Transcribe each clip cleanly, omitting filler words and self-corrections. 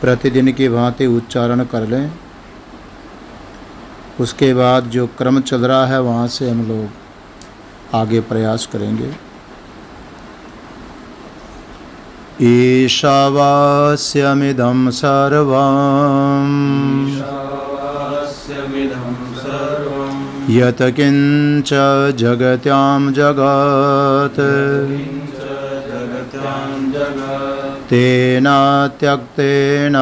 प्रतिदिन की भांति उच्चारण कर लें। उसके बाद जो क्रम चल रहा है वहाँ से हम लोग आगे प्रयास करेंगे। ईशावास्यमिदं सर्वं यत् किंच जगत्यां जगत् तेन त्यक्तेन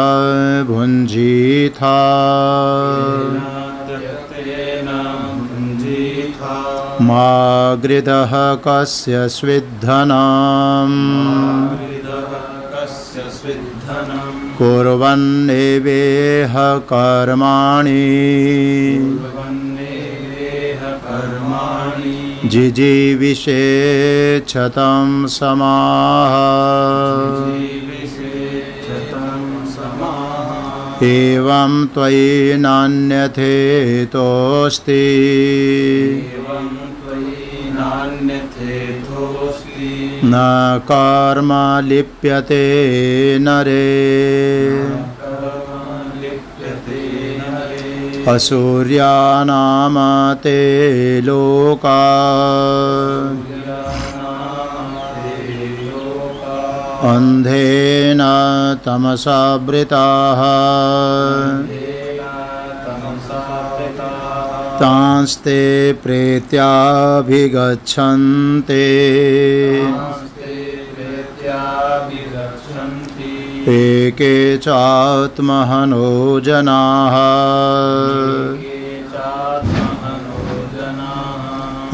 भुञ्जीथा मा गृधः कस्य स्विद्धनाम् कुर्वन्नेवेह कर्माणि जिजीविषेच्छतं समाः एवं त्वयि नान्यथेतोऽस्ति न कर्म लिप्यते नरे असूर्यानाम ते लोका अंधेन तमसावृताः तांस्ते प्रेत्याभिगच्छन्ते एके चात्महनो जनाः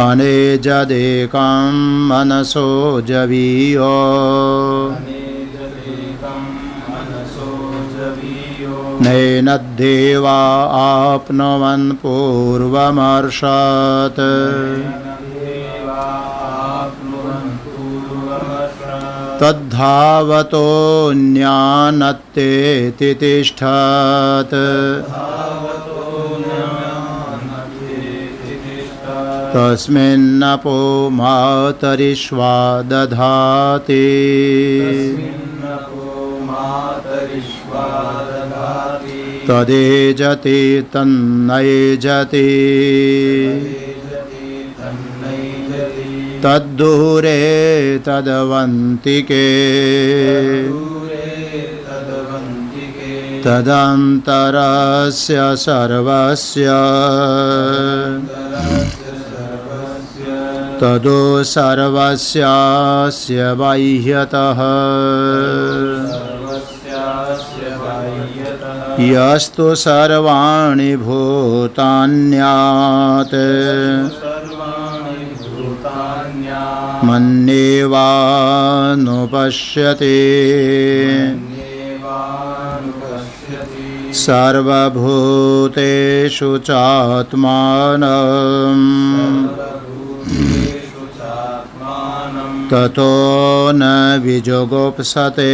अनेजदेकं मनसो जवीयो नैनद्देवा आप्नुवन् पूर्वमर्षत् तद्धावतोऽन्यानत्तेति तिष्ठत् तस्मिन्नपो मातरिश्वा दधाति तदेजति तन्नैजति तद्दूरे तदवन्तिके तदन्तरस्य सर्वस्य तदो सर्वस्यास्य बाह्यतः यस्तु सर्वाणि भूतान्यात् मन्येवानुपश्यति सर्वभूतेषु चात्मानं ततो न विजुगुप्सते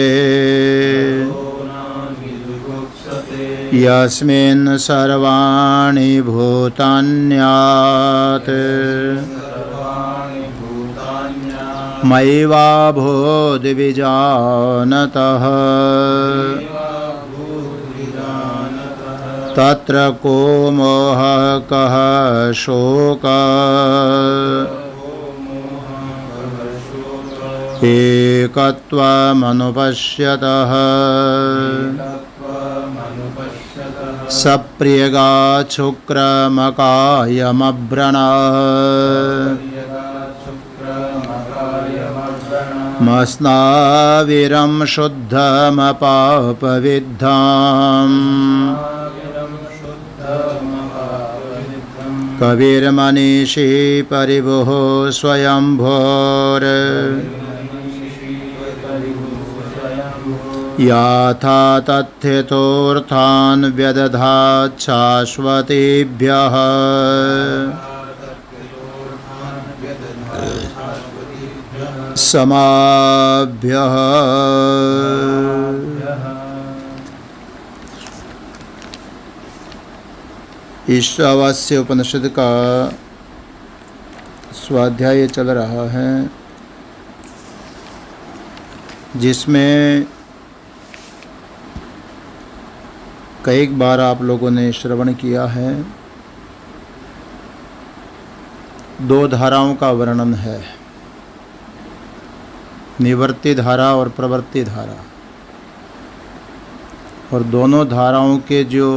यस्मिन् सर्वाणि भूतान्यात् मयिवाभूद्विजानतः तत्र को मोहः कः शोकः एकत्वमनुपश्यतः सप्रियगाच्छुक्रमकायमभ्रणः मस्नाविरं शुद्धमपापविद्धाम् कविर्मनीषी परिभुः स्वयंभोर याथा तथ्यतोऽर्थान् व्यदधात् शाश्वतीभ्यः समाभ्यः। ईशावास्य उपनिषद का स्वाध्याय चल रहा है, जिसमें कई बार आप लोगों ने श्रवण किया है, दो धाराओं का वर्णन है, निवृत्ति धारा और प्रवृत्ति धारा। और दोनों धाराओं के जो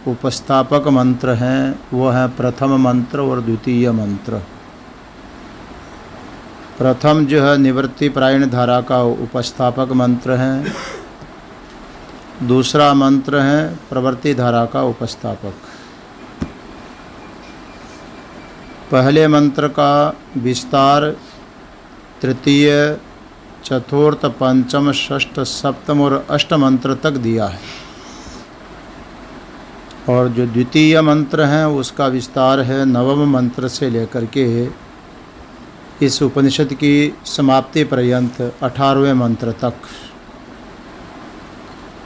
उपस्थापक मंत्र हैं वो हैं प्रथम मंत्र और द्वितीय मंत्र। प्रथम जो है निवृत्ति परायण धारा का उपस्थापक मंत्र है, दूसरा मंत्र है प्रवृत्ति धारा का उपस्थापक। पहले मंत्र का विस्तार तृतीय, चतुर्थ, पंचम, षष्ठ, सप्तम और अष्टम मंत्र तक दिया है। और जो द्वितीय मंत्र है उसका विस्तार है नवम मंत्र से लेकर के इस उपनिषद की समाप्ति पर्यंत 18वें मंत्र तक।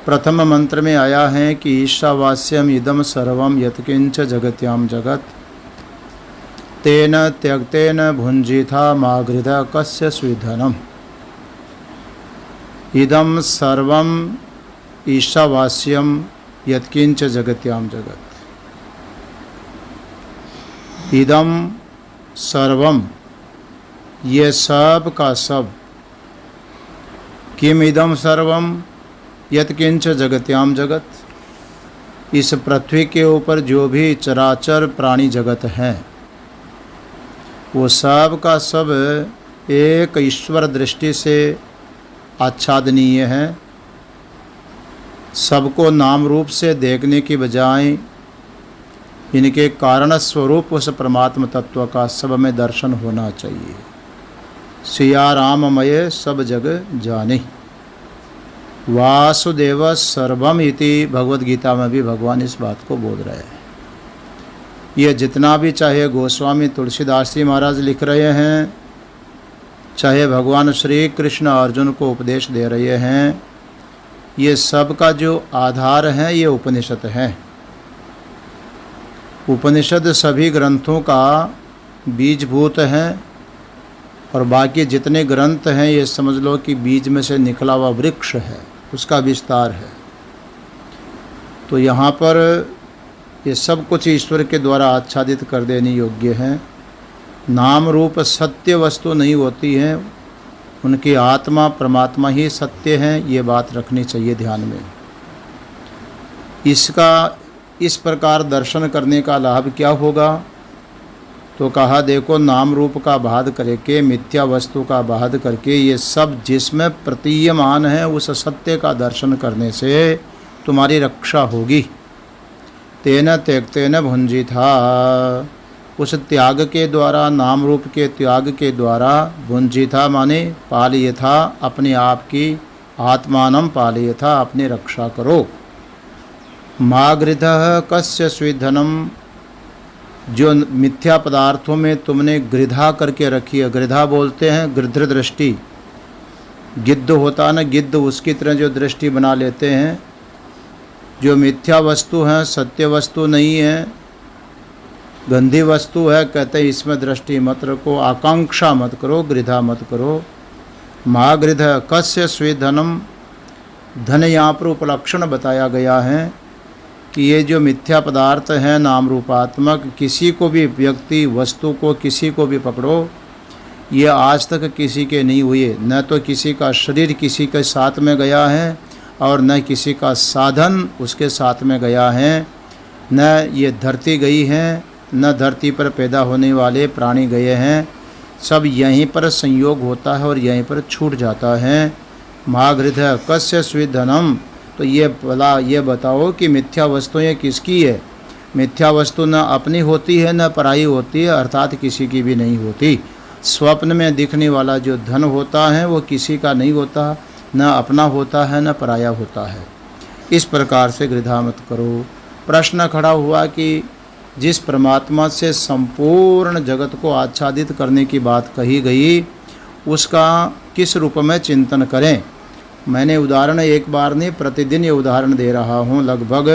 प्रथम मंत्र में आया है कि ईशावास्यम इदम सर्वम यत्किंच जगत्याम जगत तेन त्यक्तेन भुंजिथा मागृध कस्य स्विधनम। इदम सर्वम ईशावास्यम यत्किंच जगत्याम जगत। इदम सर्वम, ये सब का सब। किम इदम सर्वम यत्किंच जगत्याम जगत, इस पृथ्वी के ऊपर जो भी चराचर प्राणी जगत है वो सब का सब एक ईश्वर दृष्टि से आच्छादनीय है। सबको नाम रूप से देखने की बजाय इनके कारण स्वरूप उस परमात्म तत्व का सब में दर्शन होना चाहिए। सिया राममय सब जग जाने, वासुदेव सर्वम इति भगवद गीता में भी भगवान इस बात को बोल रहे हैं। ये जितना भी चाहे गोस्वामी तुलसीदास जी महाराज लिख रहे हैं, चाहे भगवान श्री कृष्ण अर्जुन को उपदेश दे रहे हैं, ये सब का जो आधार है ये उपनिषद है। उपनिषद सभी ग्रंथों का बीजभूत है और बाकी जितने ग्रंथ हैं ये समझ लो कि बीज में से निकला हुआ वृक्ष है, उसका विस्तार है। तो यहाँ पर ये सब कुछ ईश्वर के द्वारा आच्छादित कर देने योग्य है। नाम रूप सत्य वस्तु नहीं होती है, उनकी आत्मा परमात्मा ही सत्य है, ये बात रखनी चाहिए ध्यान में। इसका इस प्रकार दर्शन करने का लाभ क्या होगा? तो कहा देखो नाम रूप का बाध करके, मिथ्या वस्तु का बाध करके, ये सब जिसमें प्रतीयमान है उस सत्य का दर्शन करने से तुम्हारी रक्षा होगी। तेन त्यक्तेन भुंजिथा, उस त्याग के द्वारा, नाम रूप के त्याग के द्वारा, भुंजिथा माने पालयथा, अपने आप की आत्मानं पालयथा, अपनी रक्षा करो। मागृधः कस्य स्विधनम, जो मिथ्या पदार्थों में तुमने गृधा करके रखी है। गृधा बोलते हैं गृध्र दृष्टि, गिद्ध होता है ना, गिद्ध, उसकी तरह जो दृष्टि बना लेते हैं। जो मिथ्या वस्तु है, सत्य वस्तु नहीं है, गंदी वस्तु है, कहते हैं इसमें दृष्टि मत रखो, आकांक्षा मत करो, गृधा मत करो। महागृध कस्य स्विधनम, धन यहाँ पर उपलक्षण बताया गया है कि ये जो मिथ्या पदार्थ हैं नाम रूपात्मक, किसी को भी व्यक्ति वस्तु को किसी को भी पकड़ो, ये आज तक किसी के नहीं हुए। न तो किसी का शरीर किसी के साथ में गया है और न किसी का साधन उसके साथ में गया है, न ये धरती गई है, न धरती पर पैदा होने वाले प्राणी गए हैं। सब यहीं पर संयोग होता है और यहीं पर छूट जाता है। महागृध कस्य स्विधनम, तो ये बताओ कि मिथ्या वस्तुएं किसकी है? मिथ्या वस्तु न अपनी होती है न पराई होती है, अर्थात किसी की भी नहीं होती। स्वप्न में दिखने वाला जो धन होता है वो किसी का नहीं होता, न अपना होता है न पराया होता है। इस प्रकार से गृधा मत करो। प्रश्न खड़ा हुआ कि जिस परमात्मा से संपूर्ण जगत को आच्छादित करने की बात कही गई, उसका किस रूप में चिंतन करें? मैंने उदाहरण एक बार नहीं, प्रतिदिन ये उदाहरण दे रहा हूँ लगभग,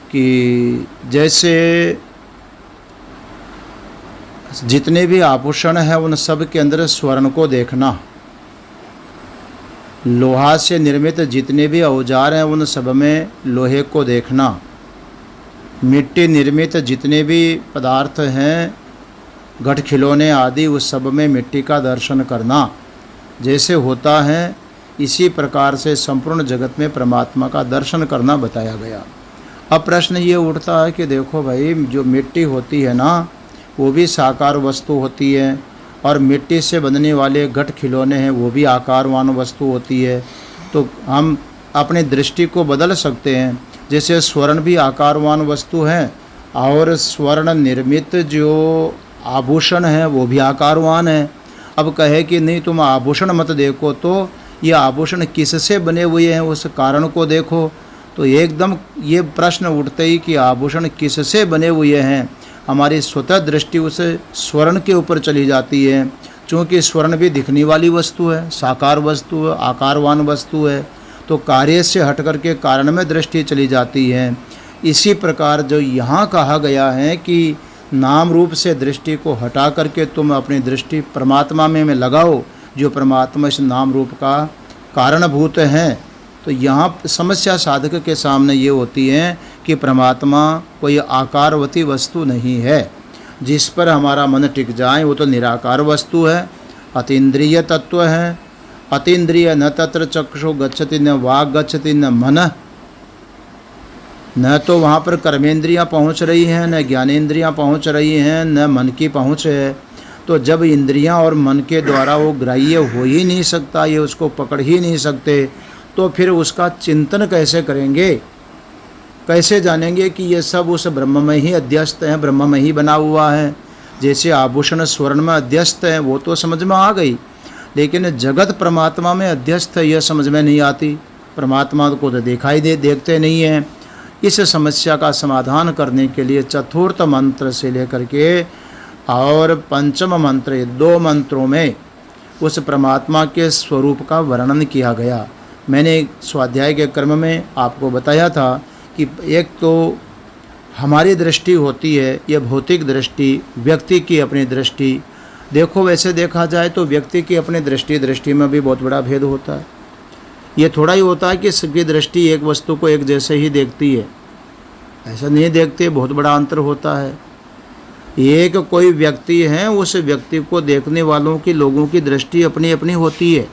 कि जैसे जितने भी आभूषण हैं उन सब के अंदर स्वर्ण को देखना, लोहा से निर्मित जितने भी औजार हैं उन सब में लोहे को देखना, मिट्टी निर्मित जितने भी पदार्थ हैं, घट खिलौने आदि, उस सब में मिट्टी का दर्शन करना जैसे होता है, इसी प्रकार से संपूर्ण जगत में परमात्मा का दर्शन करना बताया गया। अब प्रश्न ये उठता है कि देखो भाई, जो मिट्टी होती है ना, वो भी साकार वस्तु होती है, और मिट्टी से बनने वाले घट खिलौने हैं वो भी आकारवान वस्तु होती है। तो हम अपनी दृष्टि को बदल सकते हैं। जैसे स्वर्ण भी आकारवान वस्तु है, और स्वर्ण निर्मित जो आभूषण है वो भी आकारवान है। अब कहे कि नहीं, तुम आभूषण मत देखो, तो ये आभूषण किससे बने हुए हैं उस कारण को देखो। तो एकदम ये प्रश्न उठते ही कि आभूषण किससे बने हुए हैं, हमारी स्वतः दृष्टि उस स्वर्ण के ऊपर चली जाती है। चूँकि स्वर्ण भी दिखने वाली वस्तु है, साकार वस्तु है, आकारवान वस्तु है, तो कार्य से हट करके कारण में दृष्टि चली जाती है। इसी प्रकार जो यहाँ कहा गया है कि नाम रूप से दृष्टि को हटा करके तुम अपनी दृष्टि परमात्मा में लगाओ, जो परमात्मा इस नाम रूप का कारणभूत है। तो यहाँ समस्या साधक के सामने ये होती है कि परमात्मा कोई आकारवती वस्तु नहीं है जिस पर हमारा मन टिक जाए, वो तो निराकार वस्तु है, अतीन्द्रिय तत्व है। अतीन्द्रिय न तत्र चक्षु गच्छति न वाग गच्छति न मन, न तो वहाँ पर कर्मेंद्रियाँ पहुँच रही हैं, न ज्ञानेंद्रियाँ पहुँच रही हैं, न मन की पहुँच है। तो जब इंद्रियाँ और मन के द्वारा वो ग्राह्य हो ही नहीं सकता, ये उसको पकड़ ही नहीं सकते, तो फिर उसका चिंतन कैसे करेंगे, कैसे जानेंगे कि ये सब उस ब्रह्म में ही अध्यस्त है, ब्रह्म में ही बना हुआ है। जैसे आभूषण स्वर्ण में अध्यस्त है वो तो समझ में आ गई, लेकिन जगत परमात्मा में अध्यस्त है यह समझ में नहीं आती। परमात्मा को तो देखते नहीं हैं। इस समस्या का समाधान करने के लिए चतुर्थ मंत्र से लेकर के और पंचम मंत्र, ये 2 मंत्रों में उस परमात्मा के स्वरूप का वर्णन किया गया। मैंने स्वाध्याय के क्रम में आपको बताया था कि एक तो हमारी दृष्टि होती है, यह भौतिक दृष्टि, व्यक्ति की अपनी दृष्टि। देखो वैसे देखा जाए तो व्यक्ति की अपनी दृष्टि में भी बहुत बड़ा भेद होता है। ये थोड़ा ही होता है कि सबकी दृष्टि एक वस्तु को एक जैसे ही देखती है, ऐसा नहीं देखते, बहुत बड़ा अंतर होता है। एक कोई व्यक्ति है, उस व्यक्ति को देखने वालों की, लोगों की दृष्टि अपनी अपनी होती है।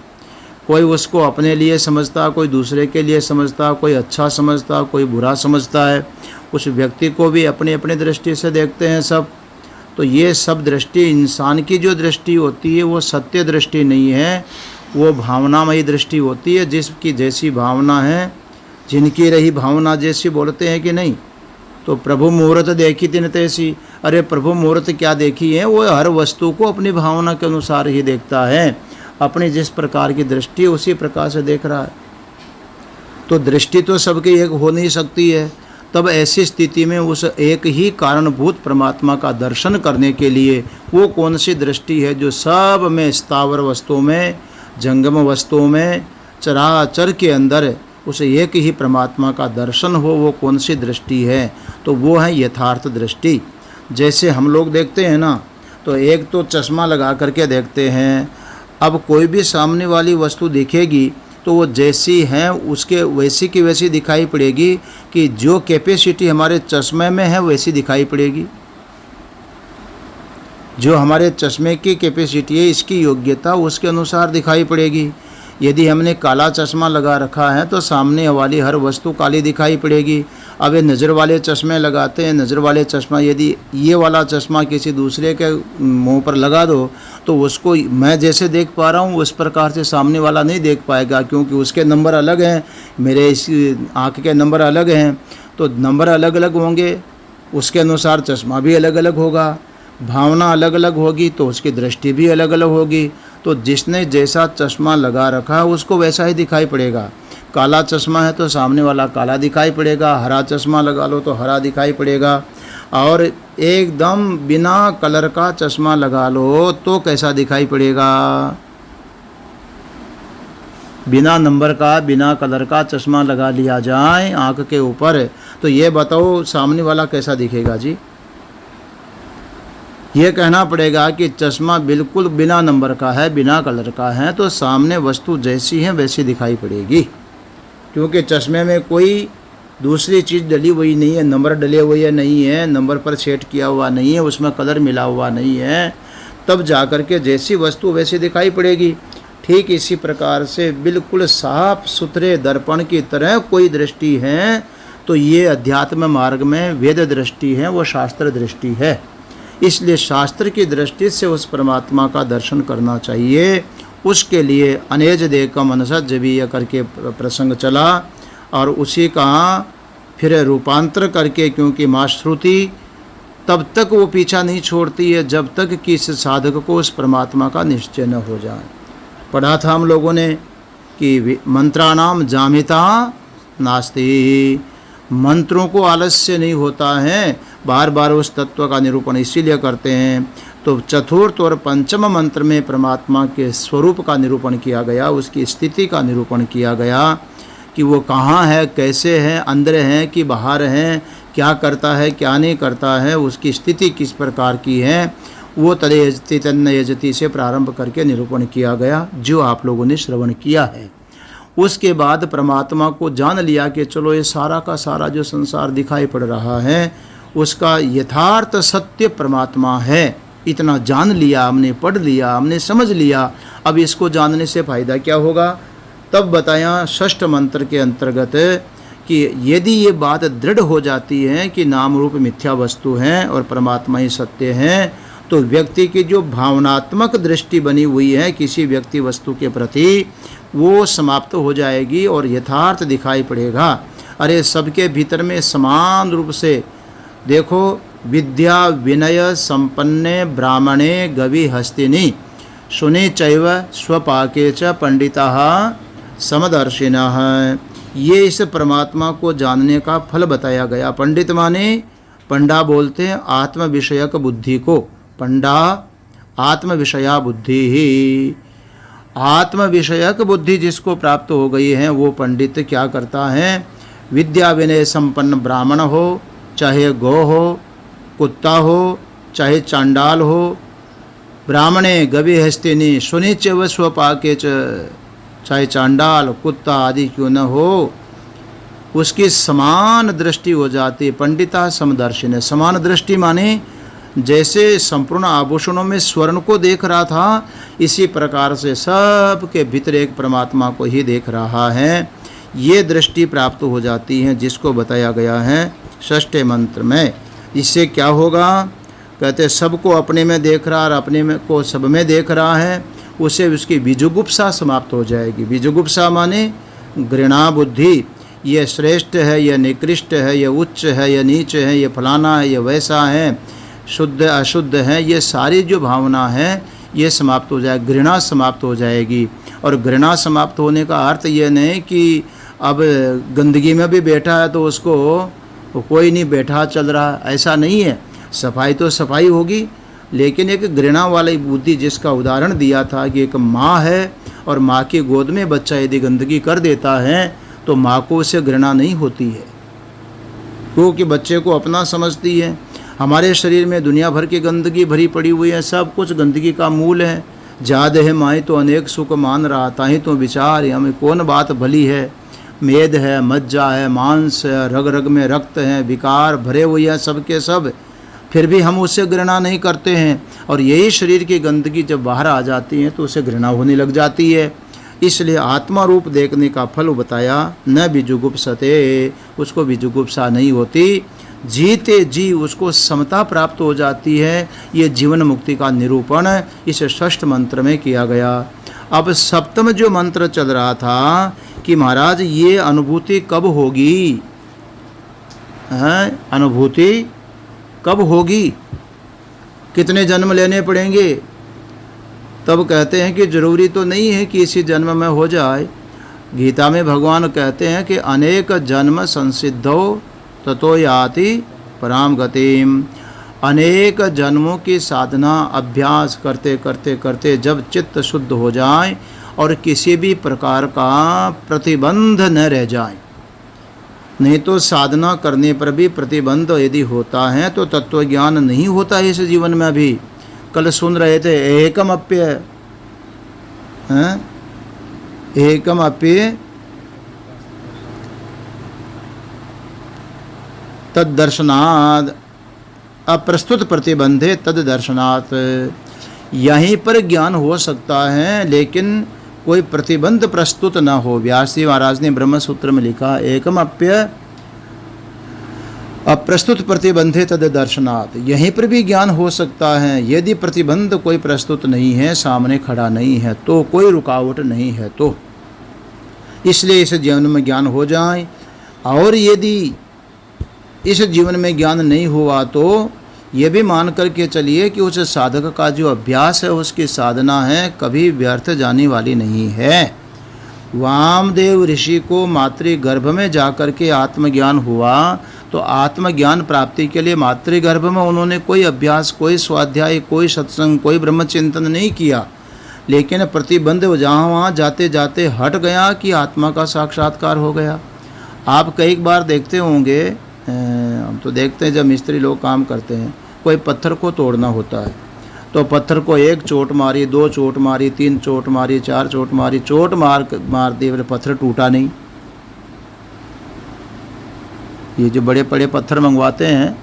कोई उसको अपने लिए समझता, कोई दूसरे के लिए समझता, कोई अच्छा समझता, कोई बुरा समझता है। उस व्यक्ति को भी अपनी अपनी दृष्टि से देखते हैं सब। तो ये सब दृष्टि, इंसान की जो दृष्टि होती है वो सत्य दृष्टि नहीं है, वो भावनामयी दृष्टि होती है। जिसकी जैसी भावना है, जिनकी रही भावना जैसी, बोलते हैं कि नहीं। तो प्रभु मुहूर्त देखी तिन तैसी, अरे प्रभु मुहूर्त क्या देखी है, वो हर वस्तु को अपनी भावना के अनुसार ही देखता है। अपनी जिस प्रकार की दृष्टि उसी प्रकार से देख रहा है। तो दृष्टि तो सबकी एक हो नहीं सकती है। तब ऐसी स्थिति में उस एक ही कारणभूत परमात्मा का दर्शन करने के लिए वो कौन सी दृष्टि है जो सब में, स्थावर वस्तुओं में, जंगम वस्तुओं में, चराचर के अंदर उस एक ही परमात्मा का दर्शन हो, वो कौन सी दृष्टि है? तो वो है यथार्थ दृष्टि। जैसे हम लोग देखते हैं ना, तो एक तो चश्मा लगा करके देखते हैं। अब कोई भी सामने वाली वस्तु दिखेगी तो वो जैसी है उसके वैसी की वैसी दिखाई पड़ेगी, कि जो कैपेसिटी हमारे चश्मे में है वैसी दिखाई पड़ेगी। जो हमारे चश्मे की कैपेसिटी है, इसकी योग्यता उसके अनुसार दिखाई पड़ेगी। यदि हमने काला चश्मा लगा रखा है तो सामने वाली हर वस्तु काली दिखाई पड़ेगी। अब ये नज़र वाले चश्मे लगाते हैं, नज़र वाले चश्मा, यदि ये वाला चश्मा किसी दूसरे के मुंह पर लगा दो तो उसको मैं जैसे देख पा रहा हूँ उस प्रकार से सामने वाला नहीं देख पाएगा, क्योंकि उसके नंबर अलग हैं, मेरे इस आँख के नंबर अलग हैं। तो नंबर अलग अलग होंगे, उसके अनुसार चश्मा भी अलग अलग होगा, भावना अलग अलग होगी, तो उसकी दृष्टि भी अलग अलग होगी। तो जिसने जैसा चश्मा लगा रखा है उसको वैसा ही दिखाई पड़ेगा। काला चश्मा है तो सामने वाला काला दिखाई पड़ेगा, हरा चश्मा लगा लो तो हरा दिखाई पड़ेगा, और एकदम बिना कलर का चश्मा लगा लो तो कैसा दिखाई पड़ेगा? बिना नंबर का, बिना कलर का चश्मा लगा लिया जाए आँख के ऊपर, तो ये बताओ सामने वाला कैसा दिखेगा जी? ये कहना पड़ेगा कि चश्मा बिल्कुल बिना नंबर का है, बिना कलर का है, तो सामने वस्तु जैसी है वैसी दिखाई पड़ेगी, क्योंकि चश्मे में कोई दूसरी चीज़ डली हुई नहीं है, नंबर डले हुए नहीं है, नंबर पर सेट किया हुआ नहीं है, उसमें कलर मिला हुआ नहीं है, तब जा कर के जैसी वस्तु वैसी दिखाई पड़ेगी। ठीक इसी प्रकार से बिल्कुल साफ सुथरे दर्पण की तरह कोई दृष्टि है तो ये अध्यात्म मार्ग में वेद दृष्टि है, वो शास्त्र दृष्टि है। इसलिए शास्त्र की दृष्टि से उस परमात्मा का दर्शन करना चाहिए। उसके लिए अनेज देक मनसज भी करके प्रसंग चला और उसी का फिर रूपांतर करके, क्योंकि माँ श्रुति तब तक वो पीछा नहीं छोड़ती है जब तक कि इस साधक को उस परमात्मा का निश्चय न हो जाए। पढ़ा था हम लोगों ने कि मंत्राणाम जामिता नास्ति, मंत्रों को आलस्य नहीं होता है, बार बार उस तत्व का निरूपण इसीलिए करते हैं। तो चतुर्थ और पंचम मंत्र में परमात्मा के स्वरूप का निरूपण किया गया, उसकी स्थिति का निरूपण किया गया कि वो कहाँ है, कैसे है, अंदर है कि बाहर है, क्या करता है क्या नहीं करता है, उसकी स्थिति किस प्रकार की है, वो तदे यजति तन्न यजति से प्रारंभ करके निरूपण किया गया, जो आप लोगों ने श्रवण किया है। उसके बाद परमात्मा को जान लिया कि चलो ये सारा का सारा जो संसार दिखाई पड़ रहा है उसका यथार्थ सत्य परमात्मा है। इतना जान लिया हमने, पढ़ लिया हमने, समझ लिया। अब इसको जानने से फ़ायदा क्या होगा? तब बताया षष्ठ मंत्र के अंतर्गत कि यदि ये बात दृढ़ हो जाती है कि नाम रूप मिथ्या वस्तु हैं और परमात्मा ही सत्य हैं, तो व्यक्ति की जो भावनात्मक दृष्टि बनी हुई है किसी व्यक्ति वस्तु के प्रति, वो समाप्त हो जाएगी और यथार्थ दिखाई पड़ेगा। अरे सबके भीतर में समान रूप से देखो, विद्या विनय संपन्ने ब्राह्मणे गवि हस्तिनी सुने चैव स्वपाके च पंडिताः समदर्शिनः। ये इस परमात्मा को जानने का फल बताया गया। पंडित माने, पंडा बोलते हैं आत्म विषयक बुद्धि को, पंडा आत्म विषया बुद्धि ही, आत्म विषयक बुद्धि जिसको प्राप्त हो गई है वो पंडित क्या करता है? विद्या विनय संपन्न ब्राह्मण हो, चाहे गौ हो, कुत्ता हो, चाहे चांडाल हो, ब्राह्मणे गवि हस्तिनी सुनिच व स्वपाके च, चाहे चांडाल कुत्ता आदि क्यों न हो, उसकी समान दृष्टि हो जाती है। पंडिता समदर्शिन, समान दृष्टि माने जैसे संपूर्ण आभूषणों में स्वर्ण को देख रहा था, इसी प्रकार से सब के भीतर एक परमात्मा को ही देख रहा है। ये दृष्टि प्राप्त हो जाती है जिसको बताया गया है षष्ठ मंत्र में। इससे क्या होगा? कहते सबको अपने में देख रहा और अपने में को सब में देख रहा है, उसे उसकी बीजुगुप्सा समाप्त हो जाएगी। बीजुगुप्सा माने घृणा बुद्धि, ये श्रेष्ठ है, यह निकृष्ट है, यह उच्च है, यह नीच है, यह फलाना है, यह वैसा है, शुद्ध अशुद्ध है, ये सारी जो भावना है ये समाप्त हो जाए, घृणा समाप्त हो जाएगी। और घृणा समाप्त होने का अर्थ ये नहीं कि अब गंदगी में भी बैठा है तो उसको कोई नहीं बैठा चल रहा, ऐसा नहीं है। सफाई तो सफाई होगी, लेकिन एक घृणा वाली बुद्धि जिसका उदाहरण दिया था कि एक माँ है और माँ की गोद में बच्चा यदि गंदगी कर देता है तो माँ को उससे घृणा नहीं होती है, क्योंकि बच्चे को अपना समझती है। हमारे शरीर में दुनिया भर की गंदगी भरी पड़ी हुई है, सब कुछ गंदगी का मूल है। जाद है माई तो अनेक सुख मान रहा, ताही तो विचार हमें कौन बात भली है। मेद है, मज्जा है, मांस है, रग रग में रक्त है, विकार भरे हुए हैं सबके सब, फिर भी हम उससे घृणा नहीं करते हैं। और यही शरीर की गंदगी जब बाहर आ जाती है तो उसे घृणा होने लग जाती है। इसलिए आत्मा रूप देखने का फल बताया, न बीजुगुप्सते, उसको बीजुगुप्सा नहीं होती, जीते जी उसको समता प्राप्त हो जाती है। ये जीवन मुक्ति का निरूपण इस षष्ठ मंत्र में किया गया। अब सप्तम जो मंत्र चल रहा था कि महाराज ये अनुभूति कब होगी, अनुभूति कब होगी, कितने जन्म लेने पड़ेंगे? तब कहते हैं कि जरूरी तो नहीं है कि इसी जन्म में हो जाए। गीता में भगवान कहते हैं कि अनेक जन्म संसिद्धो ततो याति पराम गतिम। अनेक जन्मों की साधना अभ्यास करते करते करते जब चित्त शुद्ध हो जाए और किसी भी प्रकार का प्रतिबंध न रह जाए, नहीं तो साधना करने पर भी प्रतिबंध यदि होता है तो तत्व ज्ञान नहीं होता है इस जीवन में। अभी कल सुन रहे थे एकम अप्य, एकम अप्य तद दर्शनात् अप्रस्तुत प्रतिबंधे तद दर्शनात्, यहीं पर ज्ञान हो सकता है लेकिन कोई प्रतिबंध प्रस्तुत न हो। व्यास जी महाराज ने ब्रह्म सूत्र में लिखा, एकम अप्य अप्रस्तुत प्रतिबंधे तद दर्शनात्, यहीं पर भी ज्ञान हो सकता है यदि प्रतिबंध कोई प्रस्तुत नहीं है, सामने खड़ा नहीं है तो, कोई रुकावट नहीं है तो, इसलिए इस जीवन में ज्ञान हो जाए। और यदि इस जीवन में ज्ञान नहीं हुआ तो ये भी मान करके चलिए कि उस साधक का जो अभ्यास है, उसकी साधना है, कभी व्यर्थ जाने वाली नहीं है। वामदेव ऋषि को मातृगर्भ में जाकर के आत्मज्ञान हुआ तो आत्मज्ञान प्राप्ति के लिए मातृगर्भ में उन्होंने कोई अभ्यास, कोई स्वाध्याय, कोई सत्संग, कोई ब्रह्मचिंतन नहीं किया, लेकिन प्रतिबंध जहाँ वहाँ जाते जाते हट गया कि आत्मा का साक्षात्कार हो गया। आप कई बार देखते होंगे, हम तो देखते हैं जब मिस्त्री लोग काम करते हैं, कोई पत्थर को तोड़ना होता है तो पत्थर को एक चोट मारी, दो चोट मारी, तीन चोट मारी, चार चोट मारी, चोट मार दी, पत्थर टूटा नहीं। ये जो बड़े बड़े पत्थर मंगवाते हैं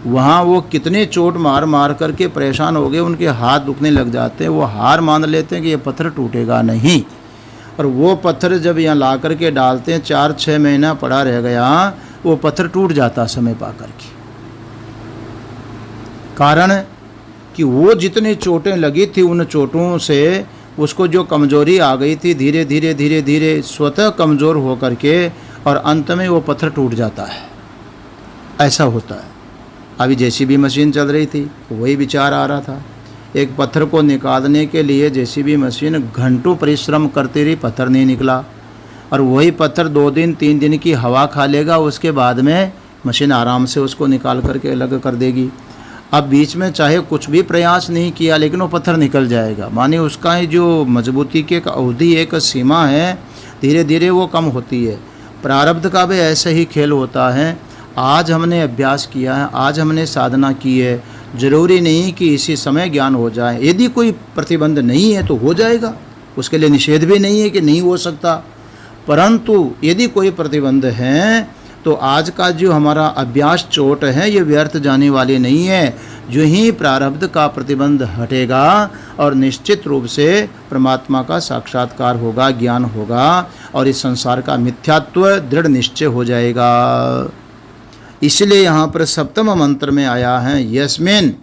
वहाँ वो कितने चोट मार मार करके परेशान हो गए, उनके हाथ दुखने लग जाते हैं, वो हार मान लेते हैं कि ये पत्थर टूटेगा नहीं। और वो पत्थर जब यहाँ ला करके डालते हैं, 4-6 महीना पड़ा रह गया, वो पत्थर टूट जाता समय पा करके। कारण कि वो जितनी चोटें लगी थी उन चोटों से उसको जो कमजोरी आ गई थी, धीरे धीरे धीरे धीरे स्वतः कमज़ोर हो करके और अंत में वो पत्थर टूट जाता है। ऐसा होता है। अभी जेसीबी मशीन चल रही थी, वही विचार आ रहा था, एक पत्थर को निकालने के लिए जेसीबी मशीन घंटों परिश्रम करती रही, पत्थर नहीं निकला। और वही पत्थर 2 दिन 3 दिन की हवा खा लेगा, उसके बाद में मशीन आराम से उसको निकाल करके अलग कर देगी। अब बीच में चाहे कुछ भी प्रयास नहीं किया लेकिन वो पत्थर निकल जाएगा। माने उसका ही जो मजबूती की एक अवधि, एक सीमा है, धीरे धीरे वो कम होती है। प्रारब्ध का भी ऐसा ही खेल होता है। आज हमने अभ्यास किया है, आज हमने साधना की है, ज़रूरी नहीं कि इसी समय ज्ञान हो जाए। यदि कोई प्रतिबंध नहीं है तो हो जाएगा, उसके लिए निषेध भी नहीं है कि नहीं हो सकता। परंतु यदि कोई प्रतिबंध है तो आज का जो हमारा अभ्यास चोट है ये व्यर्थ जाने वाली नहीं है। जो ही प्रारब्ध का प्रतिबंध हटेगा और निश्चित रूप से परमात्मा का साक्षात्कार होगा, ज्ञान होगा और इस संसार का मिथ्यात्व दृढ़ निश्चय हो जाएगा। इसलिए यहाँ पर सप्तम मंत्र में आया है, यस्मिन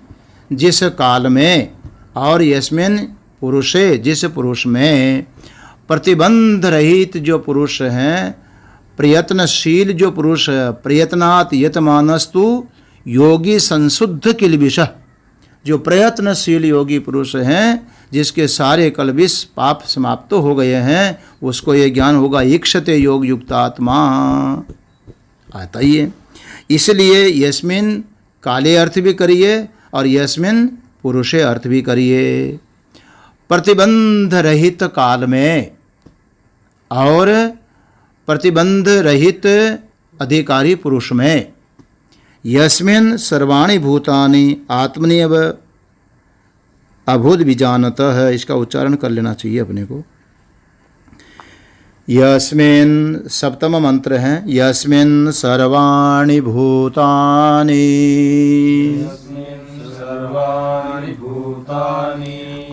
जिस काल में, और यस्मिन पुरुषे जिस पुरुष में, प्रतिबंध रहित जो पुरुष हैं, प्रयत्नशील जो पुरुष है, प्रयत्नात् यतमानस्तु योगी संशुद्ध किलबिषः, जो प्रयत्नशील योगी पुरुष हैं, जिसके सारे कलबिश पाप समाप्त हो गए हैं, उसको ये ज्ञान होगा। इक्षते योग युक्त आत्मा आता ही है। इसलिए यस्मिन काले अर्थ भी करिए और यस्मिन पुरुषे अर्थ भी करिए। प्रतिबंध रहित काल में और प्रतिबंध रहित अधिकारी पुरुष में, यस्मिन सर्वाणि भूतानि आत्मनिव अभूत विजानतः है। इसका उच्चारण कर लेना चाहिए अपने को। यस्मिन सप्तम मंत्र है, यस्मिन सर्वाणि भूतानि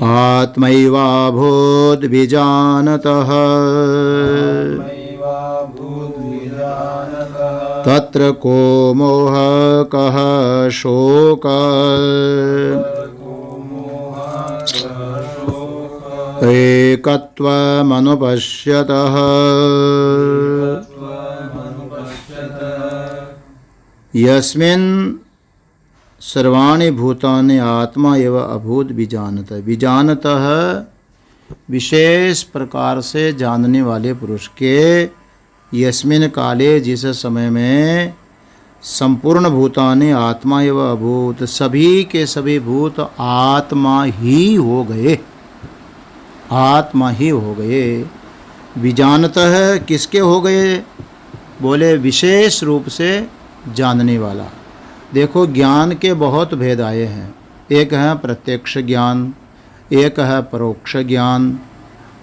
आत्मैवाभूत विजानतः तत्र को मोह कः शोकः एकत्वमनुपश्यतः यस्मिन् सर्वाणि भूतानि आत्मा एव अभूत विजानतः। विजानतः विशेष प्रकार से जानने वाले पुरुष के, यस्मिन काले जिस समय में, संपूर्ण भूतानि आत्मा एव अभूत, सभी के सभी भूत आत्मा ही हो गए, आत्मा ही हो गए। विजानतः किसके हो गए? बोले विशेष रूप से जानने वाला। देखो ज्ञान के बहुत भेद आए हैं। एक है प्रत्यक्ष ज्ञान, एक है परोक्ष ज्ञान,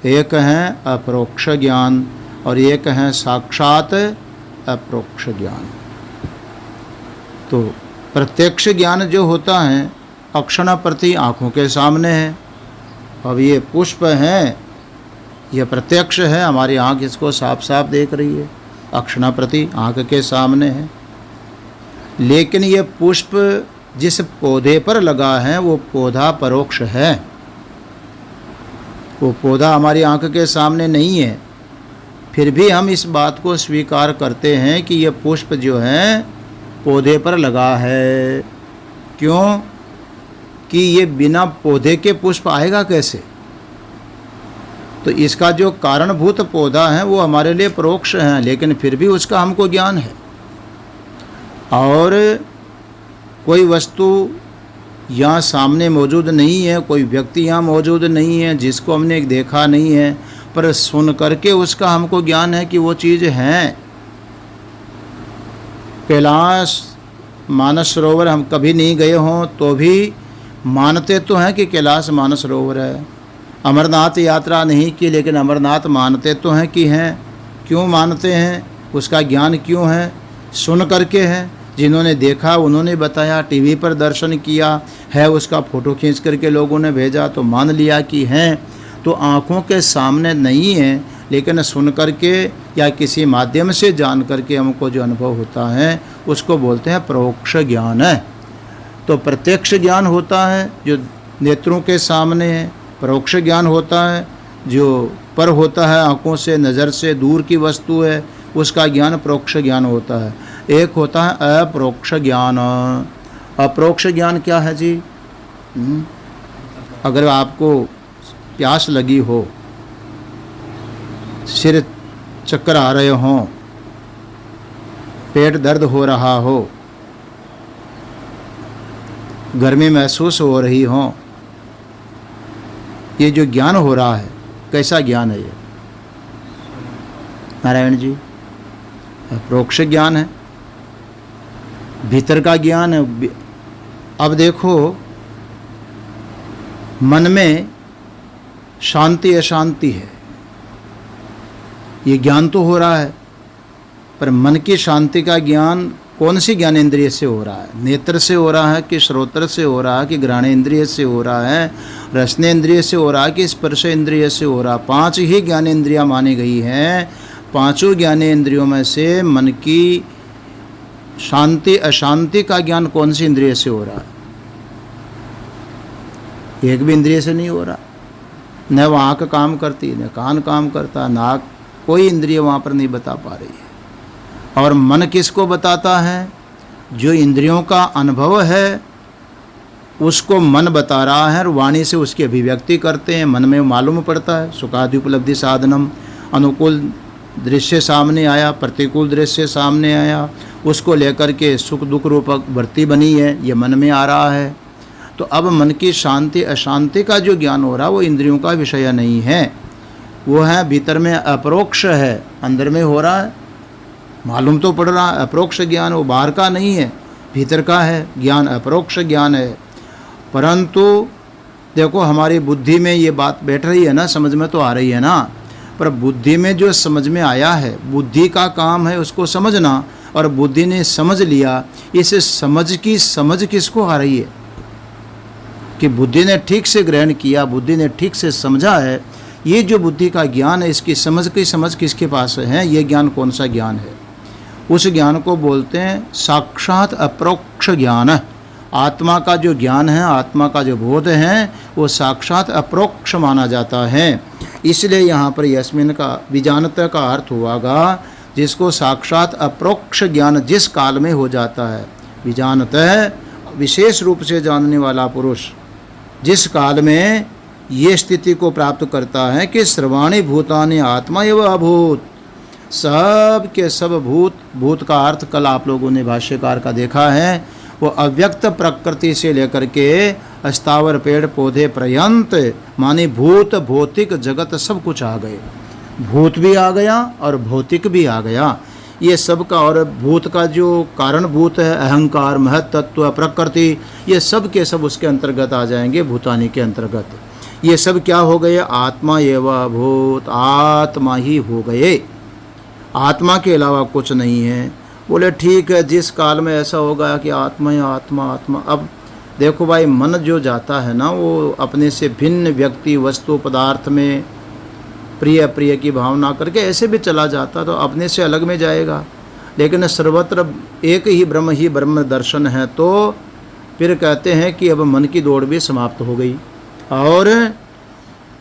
एक है अपरोक्ष ज्ञान और एक है साक्षात अपरोक्ष ज्ञान। तो प्रत्यक्ष ज्ञान जो होता है अक्षण प्रति आँखों के सामने है। अब ये पुष्प है, ये प्रत्यक्ष है, हमारी आँख इसको साफ साफ देख रही है, अक्षण प्रति आँख के सामने है। लेकिन ये पुष्प जिस पौधे पर लगा है वो पौधा परोक्ष है, वो पौधा हमारी आँख के सामने नहीं है। फिर भी हम इस बात को स्वीकार करते हैं कि ये पुष्प जो है पौधे पर लगा है। क्यों? कि ये बिना पौधे के पुष्प आएगा कैसे? तो इसका जो कारणभूत पौधा है वो हमारे लिए परोक्ष है, लेकिन फिर भी उसका हमको ज्ञान है। और कोई वस्तु यहाँ सामने मौजूद नहीं है, कोई व्यक्ति यहाँ मौजूद नहीं है जिसको हमने देखा नहीं है, पर सुन करके उसका हमको ज्ञान है कि वो चीज़ है। कैलाश मानस सरोवर हम कभी नहीं गए हों तो भी मानते तो हैं कि कैलाश मानस सरोवर है। अमरनाथ यात्रा नहीं की लेकिन अमरनाथ मानते तो हैं कि हैं। क्यों मानते हैं? उसका ज्ञान क्यों है? सुन करके है। जिन्होंने देखा उन्होंने बताया, टीवी पर दर्शन किया है, उसका फ़ोटो खींच करके लोगों ने भेजा तो मान लिया कि हैं। तो आँखों के सामने नहीं है, लेकिन सुन करके या किसी माध्यम से जान करके हमको जो अनुभव होता है उसको बोलते हैं परोक्ष ज्ञान है। तो प्रत्यक्ष ज्ञान होता है जो नेत्रों के सामने है, परोक्ष ज्ञान होता है जो पर होता है, आँखों से नज़र से दूर की वस्तु है, उसका ज्ञान परोक्ष ज्ञान होता है। एक होता है अपरोक्ष ज्ञान। अपरोक्ष ज्ञान क्या है जी? अगर आपको प्यास लगी हो, सिर चक्कर आ रहे हों, पेट दर्द हो रहा हो, गर्मी महसूस हो रही हो, ये जो ज्ञान हो रहा है कैसा ज्ञान है? ये नारायण जी अपरोक्ष ज्ञान है, भीतर का ज्ञान है। अब देखो, मन में शांति अशांति है, ये ज्ञान तो हो रहा है, पर मन की शांति का ज्ञान कौन सी ज्ञान इंद्रिय से हो रहा है? नेत्र से हो रहा है कि श्रोत्र से हो रहा है कि घ्राण इंद्रिय से हो रहा है, रसने इंद्रिय से हो रहा है कि स्पर्श इंद्रिय से हो रहा है? 5 ही ज्ञान इंद्रियां मानी गई हैं। 5 ज्ञान इंद्रियों में से मन की शांति अशांति का ज्ञान कौन सी इंद्रिय से हो रहा है? एक भी इंद्रिय से नहीं हो रहा। न वो आँख काम करती, न कान काम करता, नाक, कोई इंद्रिय वहाँ पर नहीं बता पा रही है। और मन किसको बताता है? जो इंद्रियों का अनुभव है उसको मन बता रहा है और वाणी से उसकी अभिव्यक्ति करते हैं। मन में मालूम पड़ता है। सुखादि उपलब्धि साधनम, अनुकूल दृश्य सामने आया, प्रतिकूल दृश्य सामने आया, उसको लेकर के सुख दुख रूपक वृत्ति बनी है, ये मन में आ रहा है। तो अब मन की शांति अशांति का जो ज्ञान हो रहा है वो इंद्रियों का विषय नहीं है, वो है भीतर में अपरोक्ष है, अंदर में हो रहा है, मालूम तो पड़ रहा है। अपरोक्ष ज्ञान वो बाहर का नहीं है, भीतर का है ज्ञान, अपरोक्ष ज्ञान है। परंतु देखो हमारी बुद्धि में ये बात बैठ रही है ना, समझ में तो आ रही है ना, पर बुद्धि में जो समझ में आया है, बुद्धि का काम है उसको समझना, और बुद्धि ने समझ लिया। इस समझ की समझ किसको आ रही है? कि बुद्धि ने ठीक से ग्रहण किया, बुद्धि ने ठीक से समझा है। ये जो बुद्धि का ज्ञान है, इसकी समझ की समझ किसके पास है? ये ज्ञान कौन सा ज्ञान है? उस ज्ञान को बोलते हैं साक्षात अपरोक्ष ज्ञान। आत्मा का जो ज्ञान है, आत्मा का जो बोध है, वो साक्षात अपरोक्ष माना जाता है। इसलिए यहाँ पर यस्मिन का विजानता का अर्थ हुआगा जिसको साक्षात अपरोक्ष ज्ञान जिस काल में हो जाता है। विजानतः विशेष रूप से जानने वाला पुरुष जिस काल में ये स्थिति को प्राप्त करता है कि सर्वाणि भूतानि आत्मा एव अभूत, सब के सब भूत, भूत का अर्थ कल आप लोगों ने भाष्यकार का देखा है, वो अव्यक्त प्रकृति से लेकर के स्थावर पेड़ पौधे पर्यंत, माने भूत भौतिक जगत सब कुछ आ गए। भूत भी आ गया और भौतिक भी आ गया, ये सब का। और भूत का जो कारणभूत है, अहंकार, महत तत्व, प्रकृति, ये सब के सब उसके अंतर्गत आ जाएंगे, भूतानी के अंतर्गत। ये सब क्या हो गए? आत्मा एव भूत, आत्मा ही हो गए, आत्मा के अलावा कुछ नहीं है। बोले ठीक है, जिस काल में ऐसा होगा कि आत्मा ही आत्मा आत्मा। अब देखो भाई, मन जो जाता है ना, वो अपने से भिन्न व्यक्ति वस्तु पदार्थ में प्रिय प्रिय की भावना करके ऐसे भी चला जाता, तो अपने से अलग में जाएगा। लेकिन सर्वत्र एक ही ब्रह्म दर्शन है, तो फिर कहते हैं कि अब मन की दौड़ भी समाप्त हो गई। और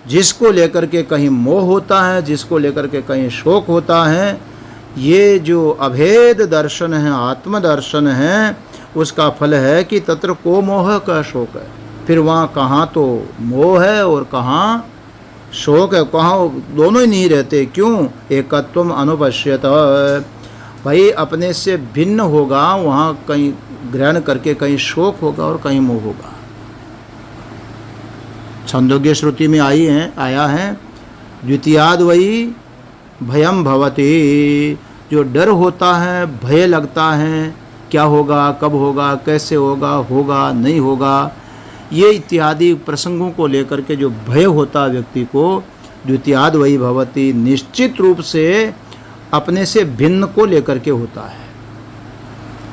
जिसको लेकर के कहीं मोह होता है, जिसको लेकर के कहीं शोक होता है, ये जो अभेद दर्शन है, आत्म दर्शन है, उसका फल है कि तत्र को मोह का शोक है। फिर वहाँ कहाँ तो मोह है और कहाँ शोक है, कहाँ दोनों ही नहीं रहते। क्यों? एकत्वम अनुपश्यत। भाई अपने से भिन्न होगा, वहाँ कहीं ग्रहण करके कहीं शोक होगा और कहीं मोह होगा। छंदोग्य श्रुति में आया है द्वितीयाद वही भयम भवति। जो डर होता है, भय लगता है, क्या होगा, कब होगा, कैसे होगा, होगा नहीं होगा, ये इत्यादि प्रसंगों को लेकर के जो भय होता है व्यक्ति को, द्वितीयाद वही भवति, निश्चित रूप से अपने से भिन्न को लेकर के होता है,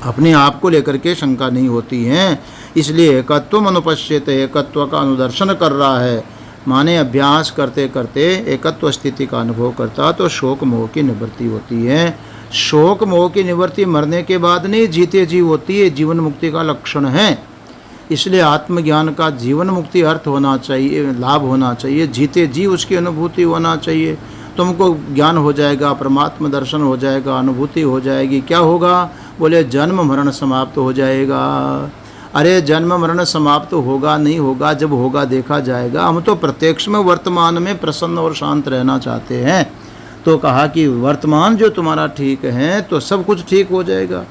अपने आप को लेकर के शंका नहीं होती है। इसलिए एकत्वम अनुपश्यते, एकत्व का अनुदर्शन कर रहा है, माने अभ्यास करते करते एकत्व स्थिति का अनुभव करता, तो शोक मोह की निवृत्ति होती है। शोक मोह की निवृत्ति मरने के बाद नहीं, जीते जी होती है, जीवन मुक्ति का लक्षण है। इसलिए आत्मज्ञान का जीवन मुक्ति अर्थ होना चाहिए, लाभ होना चाहिए, जीते जी उसकी अनुभूति होना चाहिए। तुमको ज्ञान हो जाएगा, परमात्मा दर्शन हो जाएगा, अनुभूति हो जाएगी। क्या होगा? बोले जन्म मरण समाप्त हो जाएगा। अरे जन्म मरण समाप्त होगा नहीं होगा, जब होगा देखा जाएगा। हम तो प्रत्यक्ष में वर्तमान में प्रसन्न और शांत रहना चाहते हैं। तो कहा कि वर्तमान जो तुम्हारा ठीक है तो सब कुछ ठीक हो जाएगा,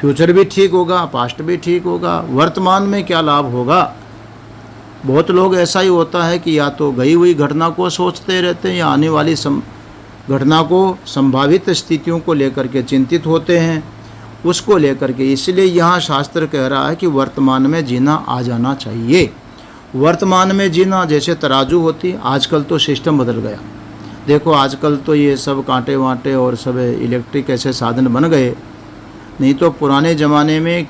फ्यूचर भी ठीक होगा, पास्ट भी ठीक होगा। वर्तमान में क्या लाभ होगा? बहुत लोग ऐसा ही होता है कि या तो गई हुई घटना को सोचते रहते हैं या आने वाली घटना को, संभावित स्थितियों को लेकर के चिंतित होते हैं, उसको लेकर के। इसलिए यहाँ शास्त्र कह रहा है कि वर्तमान में जीना आ जाना चाहिए। वर्तमान में जीना जैसे तराजू होती, आजकल तो सिस्टम बदल गया। देखो आजकल तो ये सब कांटे वांटे और सब इलेक्ट्रिक ऐसे साधन बन गए। नहीं तो पुराने ज़माने में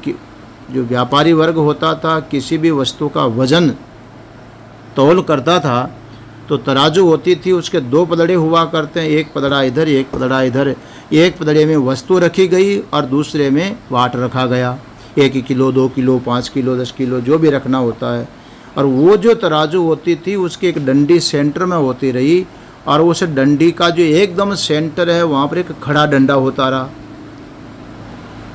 जो व्यापारी वर्ग होता था, किसी भी वस्तु का वजन तौल करता था तो तराजू होती थी, उसके दो पदड़े हुआ करते हैं, एक पदड़ा इधर एक पदड़ा इधर। एक पदड़े में वस्तु रखी गई और दूसरे में वाट रखा गया, 1 किलो 2 किलो 5 किलो 10 किलो जो भी रखना होता है। और वो जो तराजू होती थी उसकी एक डंडी सेंटर में होती रही, और उस डंडी का जो एकदम सेंटर है वहाँ पर एक खड़ा डंडा होता रहा,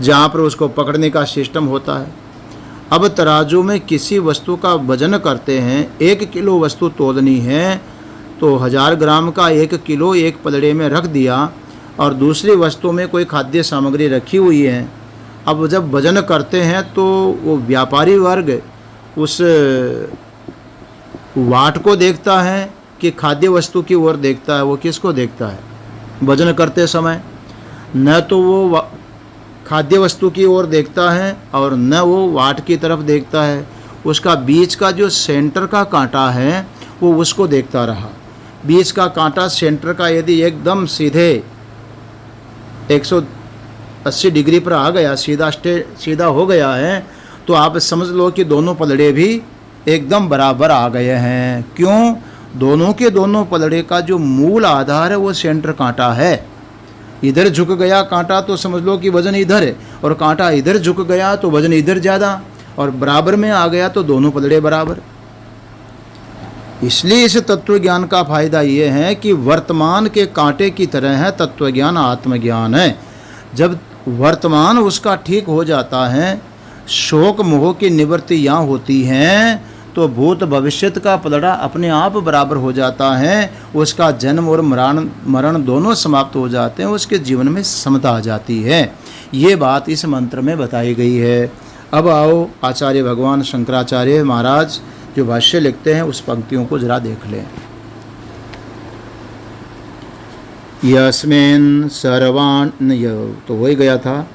जहाँ पर उसको पकड़ने का सिस्टम होता है। अब तराजू में किसी वस्तु का वजन करते हैं, 1 किलो वस्तु तोलनी है तो 1000 ग्राम का 1 किलो एक पलड़े में रख दिया, और दूसरी वस्तु में कोई खाद्य सामग्री रखी हुई है। अब जब वजन करते हैं तो वो व्यापारी वर्ग उस वाट को देखता है कि खाद्य वस्तु की ओर देखता है? वो किसको देखता है वजन करते समय? न तो वो खाद्य वस्तु की ओर देखता है और न वो वाट की तरफ देखता है। उसका बीच का जो सेंटर का कांटा है वो उसको देखता रहा। बीच का कांटा सेंटर का यदि एकदम सीधे 180 डिग्री पर आ गया, सीधा हो गया है, तो आप समझ लो कि दोनों पलड़े भी एकदम बराबर आ गए हैं। क्यों? दोनों के दोनों पलड़े का जो मूल आधार है वो सेंटर कांटा है। इधर झुक गया कांटा तो समझ लो कि वजन इधर है, और कांटा इधर झुक गया तो वजन इधर ज़्यादा, और बराबर में आ गया तो दोनों पलड़े बराबर। इसलिए इस तत्व ज्ञान का फायदा ये है कि वर्तमान के कांटे की तरह है तत्व ज्ञान, आत्मज्ञान है। जब वर्तमान उसका ठीक हो जाता है, शोक मोह की निवृत्ति यहाँ होती है, तो भूत भविष्यत का पलड़ा अपने आप बराबर हो जाता है। उसका जन्म और मरण दोनों समाप्त हो जाते हैं, उसके जीवन में समता आ जाती है। ये बात इस मंत्र में बताई गई है। अब आओ आचार्य भगवान शंकराचार्य महाराज जो भाष्य लिखते हैं उस पंक्तियों को जरा देख लें। यस्मिन् सर्वाणि, तो हो ही गया था,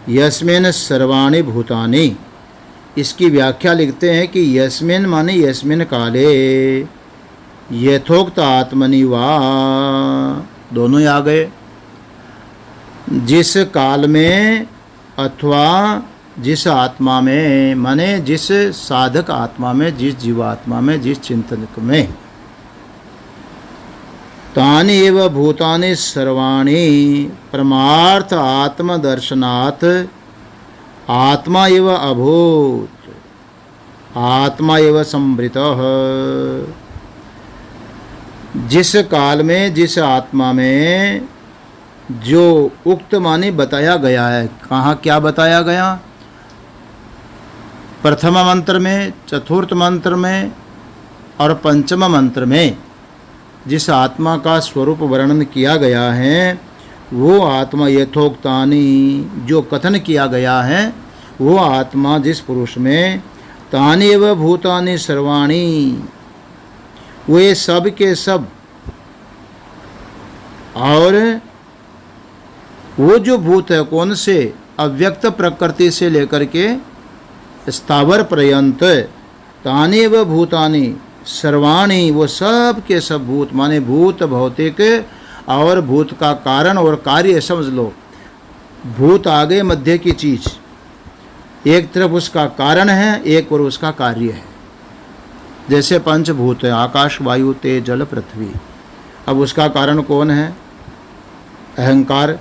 यस्मिन् सर्वाणि भूतानि। इसकी व्याख्या लिखते हैं कि यस्मिन् माने यस्मिन् काले, यथोक्त आत्मनि वा, दोनों ही आ गए। जिस काल में अथवा जिस आत्मा में, माने जिस साधक आत्मा में, जिस जीवात्मा में, जिस चिंतक में, तानि एव भूतानि सर्वाणि परमार्थ आत्मदर्शनात् आत्मा एव अभूत आत्मा एव संवृतः। जिस काल में, जिस आत्मा में जो उक्त माने बताया गया है, कहाँ क्या बताया गया? प्रथम मंत्र में, चतुर्थ मंत्र में और पंचम मंत्र में जिस आत्मा का स्वरूप वर्णन किया गया है, वो आत्मा यथोक्तानि, जो कथन किया गया है, वो आत्मा जिस पुरुष में, तानि एव भूतानि सर्वाणि, वे सब के सब, और वो जो भूत है कौन से? अव्यक्त प्रकृति से लेकर के स्थावर पर्यंत, तानि एव भूतानि सर्वाणि, वो सब के सब भूत, माने भूत भौतिक और भूत का कारण और कार्य समझ लो। भूत आगे मध्य की चीज, एक तरफ उसका कारण है, एक और उसका कार्य है। जैसे पंचभूत है, आकाश वायु तेज जल पृथ्वी। अब उसका कारण कौन है? अहंकार।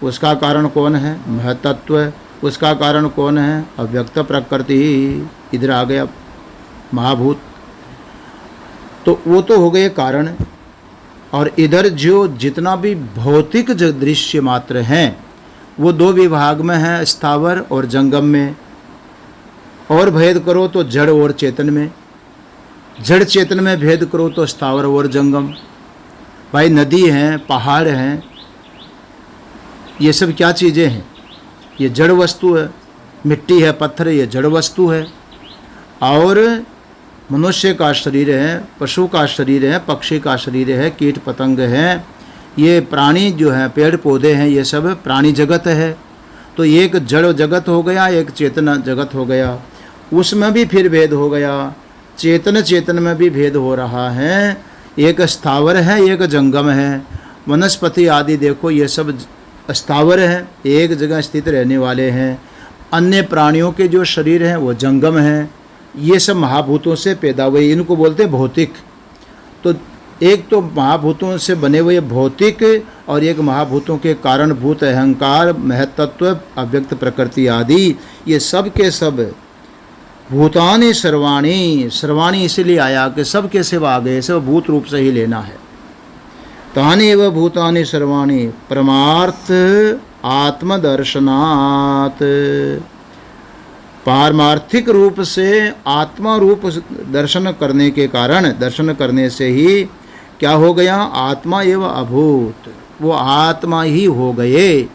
उसका कारण कौन है? महतत्व। उसका कारण कौन है? अव्यक्त प्रकृति। इधर आ गया महाभूत। तो वो तो हो गए कारण, और इधर जो जितना भी भौतिक जो दृश्य मात्र हैं वो दो विभाग में है, स्थावर और जंगम में। और भेद करो तो जड़ और चेतन में, जड़ चेतन में भेद करो तो स्थावर और जंगम। भाई नदी हैं, पहाड़ हैं, ये सब क्या चीज़ें हैं? ये जड़ वस्तु है। मिट्टी है, पत्थर, ये जड़ वस्तु है। और मनुष्य का शरीर है, पशु का शरीर है, पक्षी का शरीर है, कीट पतंग हैं, ये प्राणी जो हैं, पेड़ पौधे हैं, ये सब प्राणी जगत है। तो एक जड़ जगत हो गया, एक चेतन जगत हो गया। उसमें भी फिर भेद हो गया। चेतन चेतन में भी भेद हो रहा है। एक स्थावर है, एक जंगम है। वनस्पति आदि देखो, ये सब स्थावर है, एक जगह स्थित रहने वाले हैं। अन्य प्राणियों के जो शरीर हैं वो जंगम हैं। ये सब महाभूतों से पैदा हुए, इनको बोलते हैं भौतिक। तो एक तो महाभूतों से बने हुए भौतिक, और एक महाभूतों के कारणभूत अहंकार, महतत्व, अव्यक्त प्रकृति आदि, ये सब के सब भूतानि सर्वाणि। सर्वाणि इसलिए आया कि सब के सब आ गए, सब भूत रूप से ही लेना है। तानि एव भूतानि सर्वाणि परमार्थ आत्मदर्शनात्, पारमार्थिक रूप से आत्मा रूप दर्शन करने के कारण, दर्शन करने से ही क्या हो गया? आत्मा एव अभूत, वो आत्मा ही हो गए।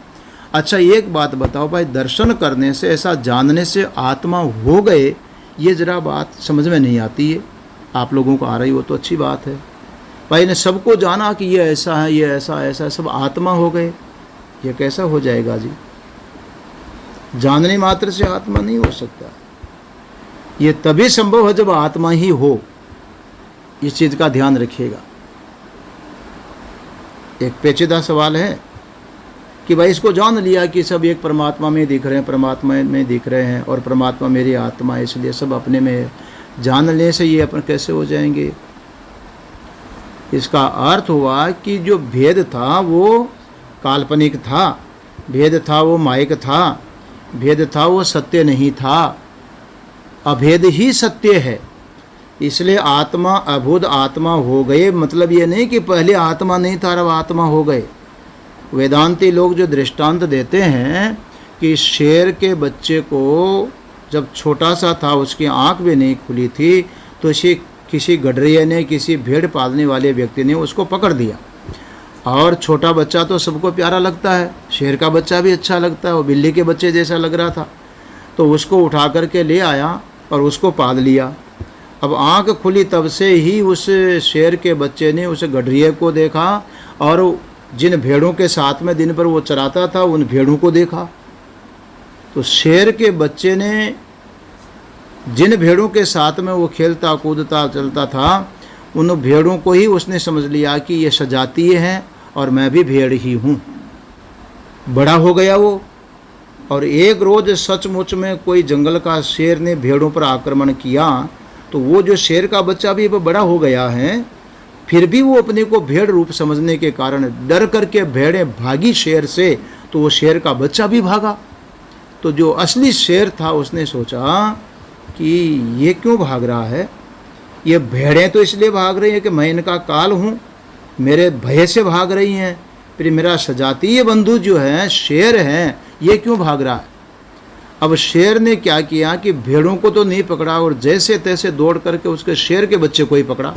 अच्छा एक बात बताओ भाई, दर्शन करने से, ऐसा जानने से आत्मा हो गए, ये जरा बात समझ में नहीं आती है। आप लोगों को आ रही हो तो अच्छी बात है। भाई ने सबको जाना कि ये ऐसा है, ये ऐसा ऐसा, सब आत्मा हो गए, ये कैसा हो जाएगा जी? जानने मात्र से आत्मा नहीं हो सकता। ये तभी संभव है जब आत्मा ही हो। इस चीज का ध्यान रखिएगा। एक पेचीदा सवाल है कि भाई इसको जान लिया कि सब एक परमात्मा में दिख रहे हैं, परमात्मा में दिख रहे हैं, और परमात्मा मेरी आत्मा है, इसलिए सब अपने में जान लेने से ये अपन कैसे हो जाएंगे? इसका अर्थ हुआ कि जो भेद था वो काल्पनिक था, भेद था वो मायिक था, भेद था वो सत्य नहीं था। अभेद ही सत्य है। इसलिए आत्मा अभूत आत्मा हो गए, मतलब ये नहीं कि पहले आत्मा नहीं था अब आत्मा हो गए। वेदांती लोग जो दृष्टांत देते हैं कि शेर के बच्चे को जब छोटा सा था, उसकी आंख भी नहीं खुली थी, तो किसी गडरिये ने, किसी भेड़ पालने वाले व्यक्ति ने उसको पकड़ दिया। और छोटा बच्चा तो सबको प्यारा लगता है, शेर का बच्चा भी अच्छा लगता है, वो बिल्ली के बच्चे जैसा लग रहा था। तो उसको उठा करके ले आया और उसको पाल लिया। अब आंख खुली तब से ही उस शेर के बच्चे ने उस गडरिये को देखा, और जिन भेड़ों के साथ में दिन भर वो चराता था उन भेड़ों को देखा। तो शेर के बच्चे ने जिन भेड़ों के साथ में वो खेलता कूदता चलता था, उन भेड़ों को ही उसने समझ लिया कि ये सजातीय हैं और मैं भी भेड़ ही हूँ। बड़ा हो गया वो। और एक रोज सचमुच में कोई जंगल का शेर ने भेड़ों पर आक्रमण किया, तो वो जो शेर का बच्चा भी बड़ा हो गया है, फिर भी वो अपने को भेड़ रूप समझने के कारण डर करके भेड़ें भागी शेर से, तो वो शेर का बच्चा भी भागा। तो जो असली शेर था उसने सोचा कि ये क्यों भाग रहा है, ये भेड़ें तो इसलिए भाग रही हैं कि मैं इनका काल हूँ, मेरे भय से भाग रही हैं, फिर मेरा सजातीय बंधु जो है शेर हैं, ये क्यों भाग रहा है। अब शेर ने क्या किया कि भेड़ों को तो नहीं पकड़ा और जैसे तैसे दौड़ करके उसके शेर के बच्चे को ही पकड़ा।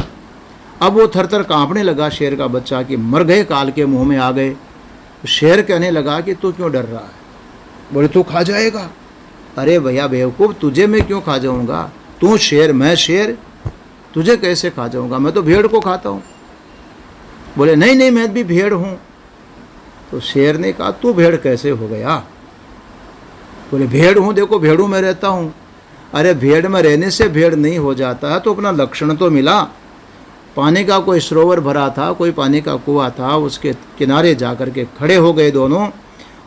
अब वो थर थर काँपने लगा शेर का बच्चा कि मर गए, काल के मुंह में आ गए। शेर कहने लगा कि तू क्यों डर रहा है, बोले तू खा जाएगा। अरे भैया बेवकूफ़, तुझे मैं क्यों खा जाऊँगा, तू शेर मैं शेर, तुझे कैसे खा जाऊँगा, मैं तो भेड़ को खाता हूँ। बोले नहीं नहीं मैं भी भेड़ हूँ। तो शेर ने कहा तू भेड़ कैसे हो गया। बोले भेड़ हूँ, देखो भेड़ों में रहता हूँ। अरे भेड़ में रहने से भेड़ नहीं हो जाता है, तो अपना लक्षण तो मिला। पानी का कोई सरोवर भरा था, कोई पानी का कुआं था, उसके किनारे जा कर के खड़े हो गए दोनों।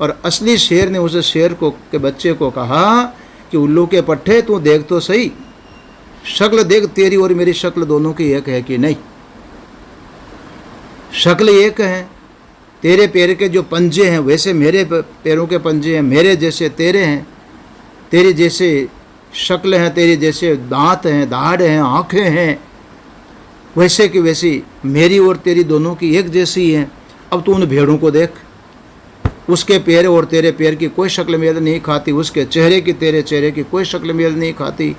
और असली शेर ने उस शेर को के बच्चे को कहा कि उल्लू के पट्टे तू देख तो सही, शक्ल देख, तेरी और मेरी शक्ल दोनों की एक है कि नहीं। शक्ल एक है, तेरे पैर के जो पंजे हैं वैसे मेरे पैरों के पंजे हैं, मेरे जैसे तेरे हैं, तेरे जैसे शक्ल है, तेरे जैसे दांत हैं, दाढ़ हैं, आँखें हैं, वैसे कि वैसी मेरी और तेरी दोनों की एक जैसी हैं। अब तू उन भेड़ों को देख, उसके पैर और तेरे पैर की कोई शक्ल मेल नहीं खाती, उसके चेहरे की तेरे चेहरे की कोई शक्ल मेल नहीं खाती।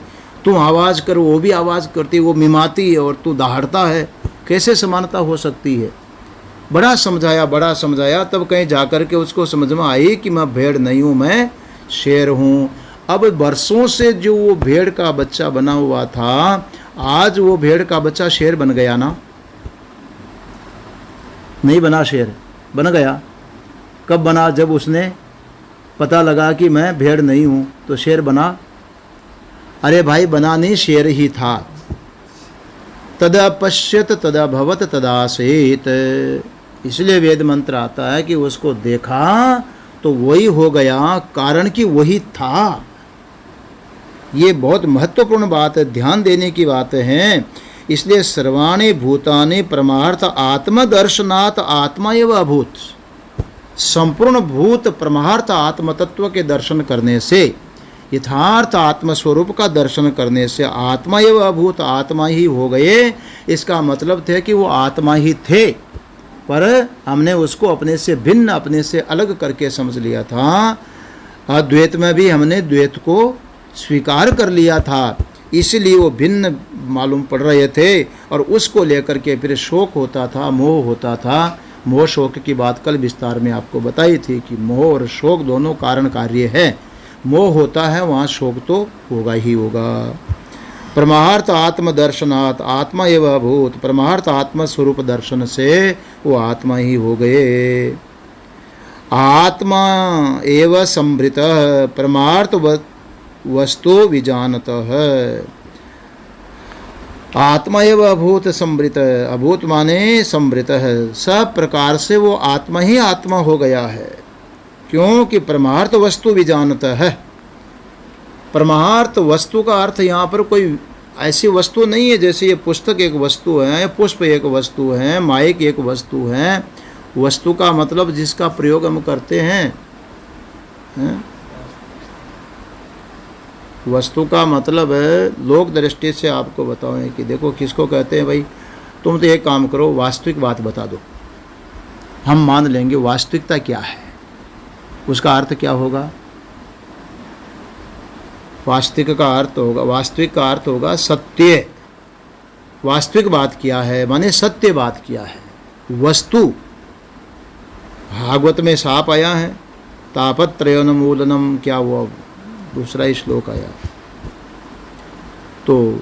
तू आवाज़ कर वो भी आवाज़ करती, वो मिमाती है और तू दहाड़ता है, कैसे समानता हो सकती है। बड़ा समझाया, तब कहीं जाकर के उसको समझ में आई कि मैं भेड़ नहीं हूँ, मैं शेर हूँ। अब बरसों से जो वो भेड़ का बच्चा बना हुआ था, आज वो भेड़ का बच्चा शेर बन गया ना, नहीं बना, शेर बन गया। कब बना, जब उसने पता लगा कि मैं भेड़ नहीं हूँ तो शेर बना। अरे भाई बना नहीं, शेर ही था। तदा पश्यत तदा भवत तदासीत, इसलिए वेद मंत्र आता है कि उसको देखा तो वही हो गया, कारण कि वही था। ये बहुत महत्वपूर्ण बात है, ध्यान देने की बात है। इसलिए सर्वाणि भूतानि परमार्थ आत्मदर्शनात् आत्मा एव अभूत, संपूर्ण भूत परमार्थ आत्म तत्व के दर्शन करने से, यथार्थ आत्मस्वरूप का दर्शन करने से आत्मा एव अभूत, आत्मा ही हो गए। इसका मतलब थे कि वो आत्मा ही थे, पर हमने उसको अपने से भिन्न, अपने से अलग करके समझ लिया था। अद्वैत में भी हमने द्वैत को स्वीकार कर लिया था, इसलिए वो भिन्न मालूम पड़ रहे थे और उसको लेकर के फिर शोक होता था, मोह होता था। मोह शोक की बात कल विस्तार में आपको बताई थी कि मोह और शोक दोनों कारण कार्य है। मोह होता है वहाँ शोक तो होगा ही होगा। परमार्थ आत्मदर्शनात् आत्मा एव अभूत, परमार्थ आत्म स्वरूप दर्शन से वो आत्मा ही हो गए। आत्मा एव संभृत परमार्थ वस्तु विजानतः, आत्मा एव अभूत संभृत, अभूत माने संभृत है, सब प्रकार से वो आत्मा ही आत्मा हो गया है। क्योंकि परमार्थ वस्तु विजानतः है। परमार्थ वस्तु का अर्थ यहाँ पर कोई ऐसी वस्तु नहीं है जैसे ये पुस्तक एक वस्तु है, पुष्प एक वस्तु है, माइक एक वस्तु है। वस्तु का मतलब जिसका प्रयोग हम करते हैं, वस्तु का मतलब है, लोक दृष्टि से आपको बताओ कि देखो किसको कहते हैं, भाई तुम तो एक काम करो, वास्तविक बात बता दो, हम मान लेंगे वास्तविकता क्या है। उसका अर्थ क्या होगा? वास्तविक का अर्थ होगा सत्य। वास्तविक बात क्या है माने सत्य बात क्या है। वस्तु, भागवत में साप आया है, तापत्रयोन्मूलनम, क्या वो दूसरा ही श्लोक आया। तो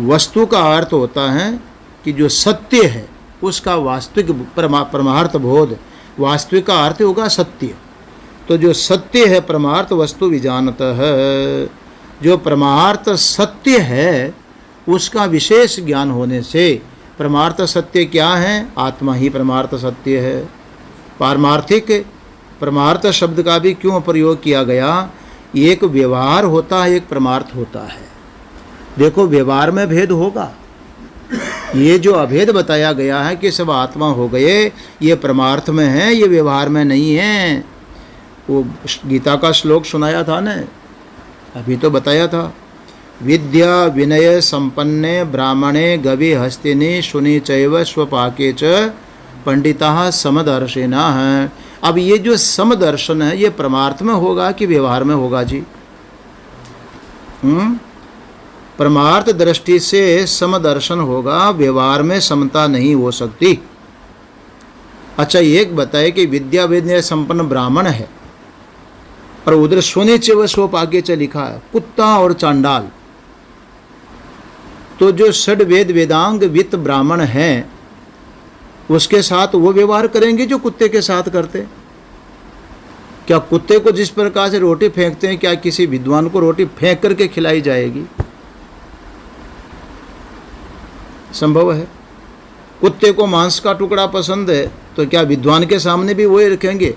वस्तु का अर्थ होता है कि जो सत्य है उसका वास्तविक परमार्थ बोध, वास्तविक का अर्थ होगा सत्य। तो जो सत्य है परमार्थ वस्तु विजानतः है, जो परमार्थ सत्य है उसका विशेष ज्ञान होने से, परमार्थ सत्य क्या है? आत्मा ही परमार्थ सत्य है। पारमार्थिक परमार्थ शब्द का भी क्यों प्रयोग किया गया? एक व्यवहार होता है, एक परमार्थ होता है। देखो व्यवहार में भेद होगा। ये जो अभेद बताया गया है कि सब आत्मा हो गए, ये परमार्थ में है, ये व्यवहार में नहीं है। वो गीता का श्लोक सुनाया था ना, अभी तो बताया था, विद्या विनय संपन्ने ब्राह्मणे गवि हस्तिनी शुनि चैव स्वपाके च पंडिता समदर्शिना है। अब ये जो समदर्शन है ये परमार्थ में होगा कि व्यवहार में होगा जी? परमार्थ दृष्टि से समदर्शन होगा, व्यवहार में समता नहीं हो सकती। अच्छा एक बताए कि विद्या विनय संपन्न ब्राह्मण है और उधर सोने च व स्वपाके च लिखा है, कुत्ता और चांडाल। तो जो षड वेद वेदांग वित्त ब्राह्मण है उसके साथ वो व्यवहार करेंगे जो कुत्ते के साथ करते। क्या कुत्ते को जिस प्रकार से रोटी फेंकते हैं, क्या किसी विद्वान को रोटी फेंक करके खिलाई जाएगी? संभव है? कुत्ते को मांस का टुकड़ा पसंद है तो क्या विद्वान के सामने भी वही रखेंगे?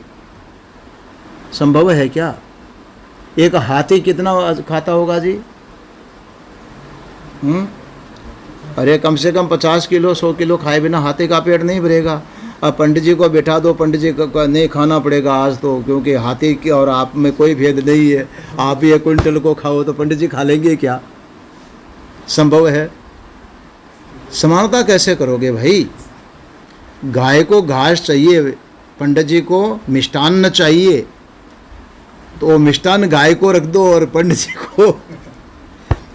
संभव है क्या? एक हाथी कितना खाता होगा जी? अरे कम से कम 50 किलो 100 किलो खाए बिना हाथी का पेट नहीं भरेगा। अब पंडित जी को बैठा दो, पंडित जी को नहीं खाना पड़ेगा आज तो, क्योंकि हाथी की और आप में कोई भेद नहीं है। आप ही 1 क्विंटल को खाओ तो पंडित जी खा लेंगे क्या? संभव है? समानता कैसे करोगे भाई? गाय को घास चाहिए, पंडित जी को मिष्टान्न चाहिए, तो वो मिष्टान्न गाय को रख दो और पंडित जी को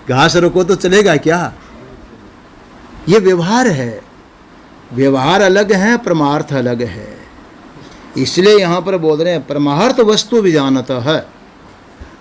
घास रखो तो चलेगा क्या? ये व्यवहार है। व्यवहार अलग है, परमार्थ अलग है। इसलिए यहाँ पर बोल रहे हैं परमार्थ वस्तु विजानतः है।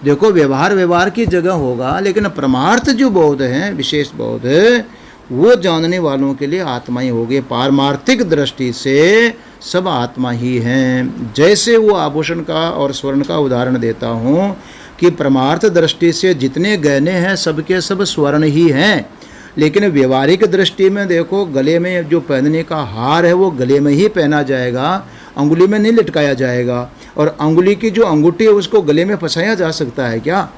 देखो व्यवहार की जगह होगा, लेकिन परमार्थ जो बोध है, विशेष बोध है, वो जानने वालों के लिए आत्मा ही होगी। पारमार्थिक दृष्टि से सब आत्मा ही हैं। जैसे वो आभूषण का और स्वर्ण का उदाहरण देता हूँ कि परमार्थ दृष्टि से जितने गहने हैं सबके सब स्वर्ण ही हैं, लेकिन व्यवहारिक दृष्टि में देखो गले में जो पहनने का हार है वो गले में ही पहना जाएगा, अंगुली में नहीं लटकाया जाएगा। और अंगुली की जो अंगूठी है उसको गले में फंसाया जा सकता है क्या?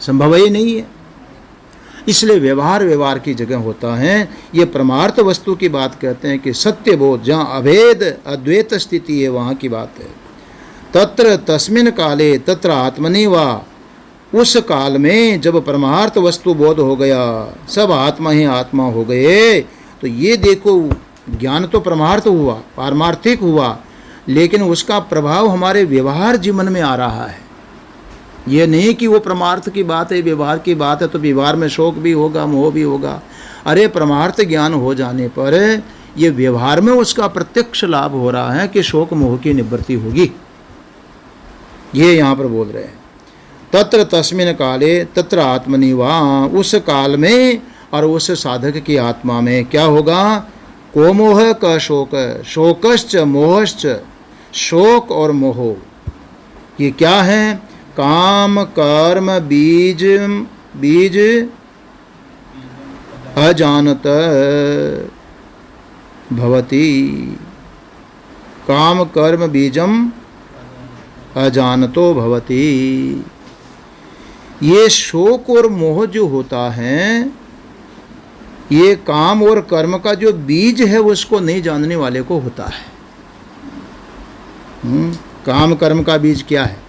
संभव ही नहीं है। इसलिए व्यवहार की जगह होता है। ये परमार्थ वस्तु की बात कहते हैं कि सत्य बोध जहाँ अभेद अद्वैत स्थिति है वहाँ की बात है। तत्र तस्मिन काले तत्र आत्मनि वा, उस काल में जब परमार्थ वस्तु बोध हो गया, सब आत्मा ही आत्मा हो गए, तो ये देखो ज्ञान तो परमार्थ हुआ, पारमार्थिक हुआ, लेकिन उसका प्रभाव हमारे व्यवहार जीवन में आ रहा है। ये नहीं कि वो परमार्थ की बात है, व्यवहार की बात है, तो व्यवहार में शोक भी होगा, मोह भी होगा। अरे परमार्थ ज्ञान हो जाने पर ये व्यवहार में उसका प्रत्यक्ष लाभ हो रहा है कि शोक मोह की निवृत्ति होगी। ये यहाँ पर बोल रहे हैं तत्र तस्मिन काले तत्र आत्मनि वा, उस काल में और उस साधक की आत्मा में क्या होगा? को मोह क शोक, शोकश्च मोहश्च, शोक और मोह ये क्या है? काम कर्म बीज बीज अजानत भवति, काम कर्म बीजम अजानतो भवति। ये शोक और मोह जो होता है, ये काम और कर्म का जो बीज है उसको नहीं जानने वाले को होता है। काम कर्म का बीज क्या है?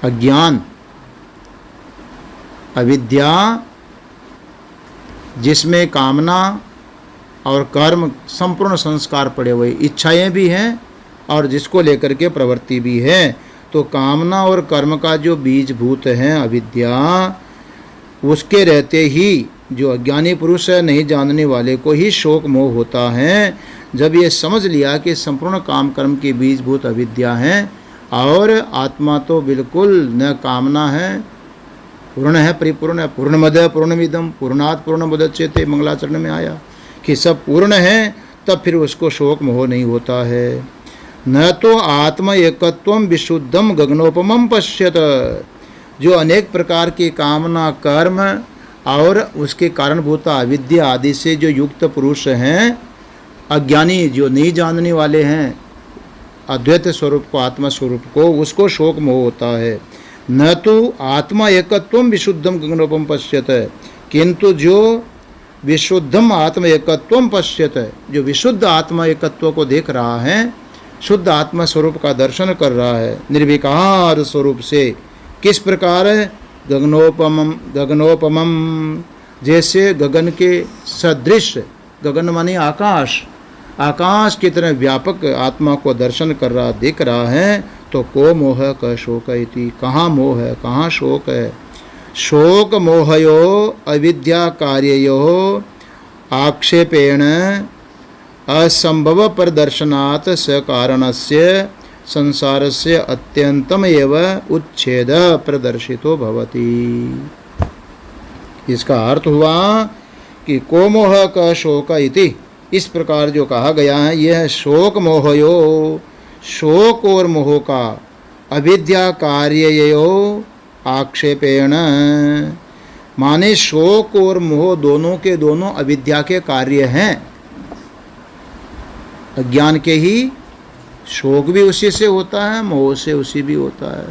अज्ञान, अविद्या, जिसमें कामना और कर्म संपूर्ण संस्कार पड़े हुए, इच्छाएं भी हैं और जिसको लेकर के प्रवृत्ति भी है। तो कामना और कर्म का जो बीजभूत है अविद्या, उसके रहते ही जो अज्ञानी पुरुष है, नहीं जानने वाले को ही शोक मोह होता है। जब ये समझ लिया कि संपूर्ण काम कर्म की बीजभूत अविद्या है और आत्मा तो बिल्कुल न कामना है, पूर्ण है, परिपूर्ण है, पूर्णमद पूर्णमिदम पूर्णात् पूर्णमुदच्यते, मंगलाचरण में आया कि सब पूर्ण है, तब फिर उसको शोक मोह नहीं होता है। न तो आत्म एकत्वम विशुद्धम गगनोपमम पश्यत, जो अनेक प्रकार की कामना कर्म और उसके कारणभूत अविद्या आदि से जो युक्त पुरुष हैं, अज्ञानी जो नहीं जानने वाले हैं, अद्वैत स्वरूप को, आत्मा स्वरूप को, उसको शोक मोह होता है। न तो आत्मा एकत्वम विशुद्धम गगनोपम पश्यत है, किंतु जो विशुद्धम आत्म एकत्वम पश्यत है, जो विशुद्ध आत्मा एकत्व को देख रहा है, शुद्ध आत्मा स्वरूप का दर्शन कर रहा है निर्विकार स्वरूप से। किस प्रकार है? गगनोपमम, जैसे गगन के सदृश, गगन माने आकाश, आकाश की तरह व्यापक आत्मा को दर्शन कर रहा, देख रहा है। तो को मोह क शोक इति, कहाँ मोह है, कहाँ शोक है? शोक मोहयो अविद्या कार्ययो आक्षेपेण असंभव प्रदर्शनात् सकारणस्य संसारस्य अत्यंतम एव उच्छेद प्रदर्शितो भवति। इसका अर्थ हुआ कि को मोह क शोक इति, इस प्रकार जो कहा गया है, यह शोक मोहयो, शोक और मोह का अविद्या कार्ययो आक्षेपेण, माने शोक और मोह दोनों के दोनों अविद्या के कार्य हैं। अज्ञान के ही शोक भी उसी से होता है, मोह से उसी भी होता है।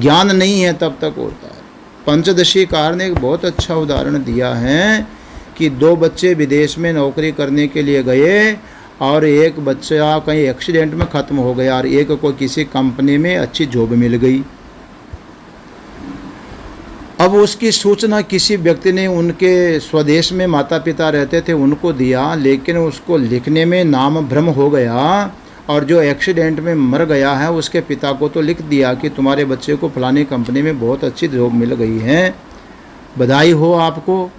ज्ञान नहीं है तब तक होता है। पंचदशीकार ने एक बहुत अच्छा उदाहरण दिया है कि दो बच्चे विदेश में नौकरी करने के लिए गए और एक बच्चा कहीं एक्सीडेंट में ख़त्म हो गया और एक को किसी कंपनी में अच्छी जॉब मिल गई। अब उसकी सूचना किसी व्यक्ति ने उनके स्वदेश में माता पिता रहते थे उनको दिया, लेकिन उसको लिखने में नाम भ्रम हो गया और जो एक्सीडेंट में मर गया है उसके पिता को तो लिख दिया कि तुम्हारे बच्चे को फलानी कंपनी में बहुत अच्छी जॉब मिल गई है, बधाई हो आपको।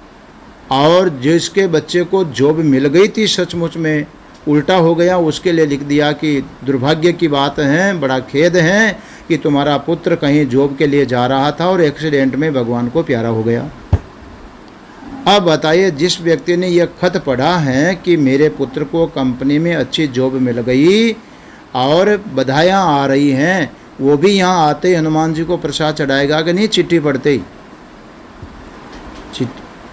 और जिसके बच्चे को जॉब मिल गई थी सचमुच में उल्टा हो गया, उसके लिए लिख दिया कि दुर्भाग्य की बात है, बड़ा खेद है कि तुम्हारा पुत्र कहीं जॉब के लिए जा रहा था और एक्सीडेंट में भगवान को प्यारा हो गया। अब बताइए, जिस व्यक्ति ने यह खत पढ़ा है कि मेरे पुत्र को कंपनी में अच्छी जॉब मिल गई और बधाइयाँ आ रही हैं, वो भी यहाँ आते ही हनुमान जी को प्रसाद चढ़ाएगा कि नहीं? चिट्ठी पढ़ते ही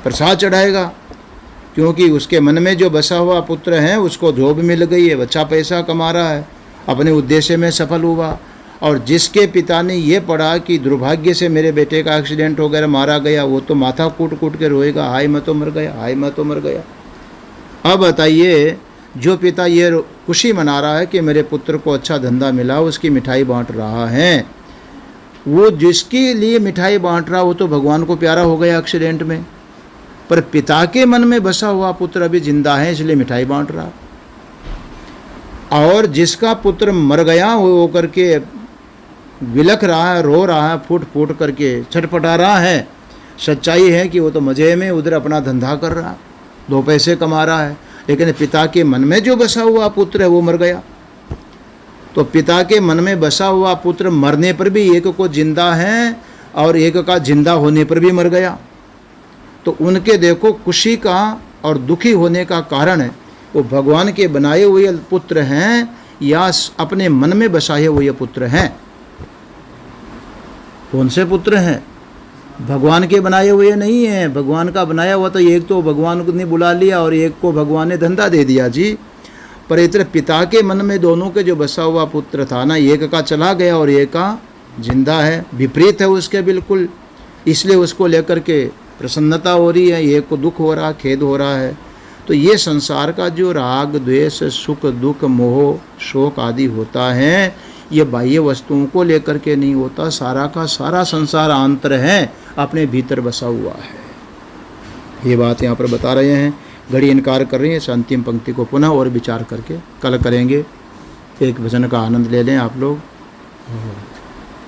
प्रसाद चढ़ाएगा, क्योंकि उसके मन में जो बसा हुआ पुत्र है उसको जॉब मिल गई है, अच्छा पैसा कमा रहा है, अपने उद्देश्य में सफल हुआ। और जिसके पिता ने ये पढ़ा कि दुर्भाग्य से मेरे बेटे का एक्सीडेंट हो गया, मारा गया, वो तो माथा कूट कूट के रोएगा, हाय मैं तो मर गया, हाय मैं तो मर गया। अब बताइए, जो पिता ये खुशी मना रहा है कि मेरे पुत्र को अच्छा धंधा मिला, उसकी मिठाई बांट रहा है, वो जिसके लिए मिठाई बांट रहा वो तो भगवान को प्यारा हो गया एक्सीडेंट में, पर पिता के मन में बसा हुआ पुत्र अभी जिंदा है इसलिए मिठाई बांट रहा। और जिसका पुत्र मर गया वो करके विलख रहा है, रो रहा है, फूट फूट करके छटपटा रहा है, सच्चाई है कि वो तो मज़े में उधर अपना धंधा कर रहा, दो पैसे कमा रहा है, लेकिन पिता के मन में जो बसा हुआ पुत्र है वो मर गया। तो पिता के मन में बसा हुआ पुत्र मरने पर भी एक को जिंदा है और एक का जिंदा होने पर भी मर गया। तो उनके देखो खुशी का और दुखी होने का कारण है वो भगवान के बनाए हुए पुत्र हैं या अपने मन में बसाए हुए पुत्र हैं। कौन से पुत्र हैं? भगवान के बनाए हुए नहीं हैं। भगवान का बनाया हुआ तो एक तो भगवान ने बुला लिया और एक को भगवान ने धंधा दे दिया जी। पर इतने पिता के मन में दोनों के जो बसा हुआ पुत्र था ना, एक का चला गया और एक का जिंदा है, विपरीत है उसके बिल्कुल, इसलिए उसको लेकर के प्रसन्नता हो रही है, एक को दुख हो रहा, खेद हो रहा है। तो ये संसार का जो राग द्वेष सुख दुख मोह शोक आदि होता है, ये बाह्य वस्तुओं को लेकर के नहीं होता, सारा का सारा संसार आंतर है, अपने भीतर बसा हुआ है। ये बात यहाँ पर बता रहे हैं। घड़ी इनकार कर रही है। अंतिम पंक्ति को पुनः और विचार करके कल करेंगे। एक भजन का आनंद ले लें आप लोग,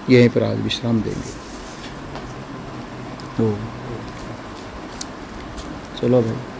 यहीं पर आज विश्राम देंगे। तो चलो भाई।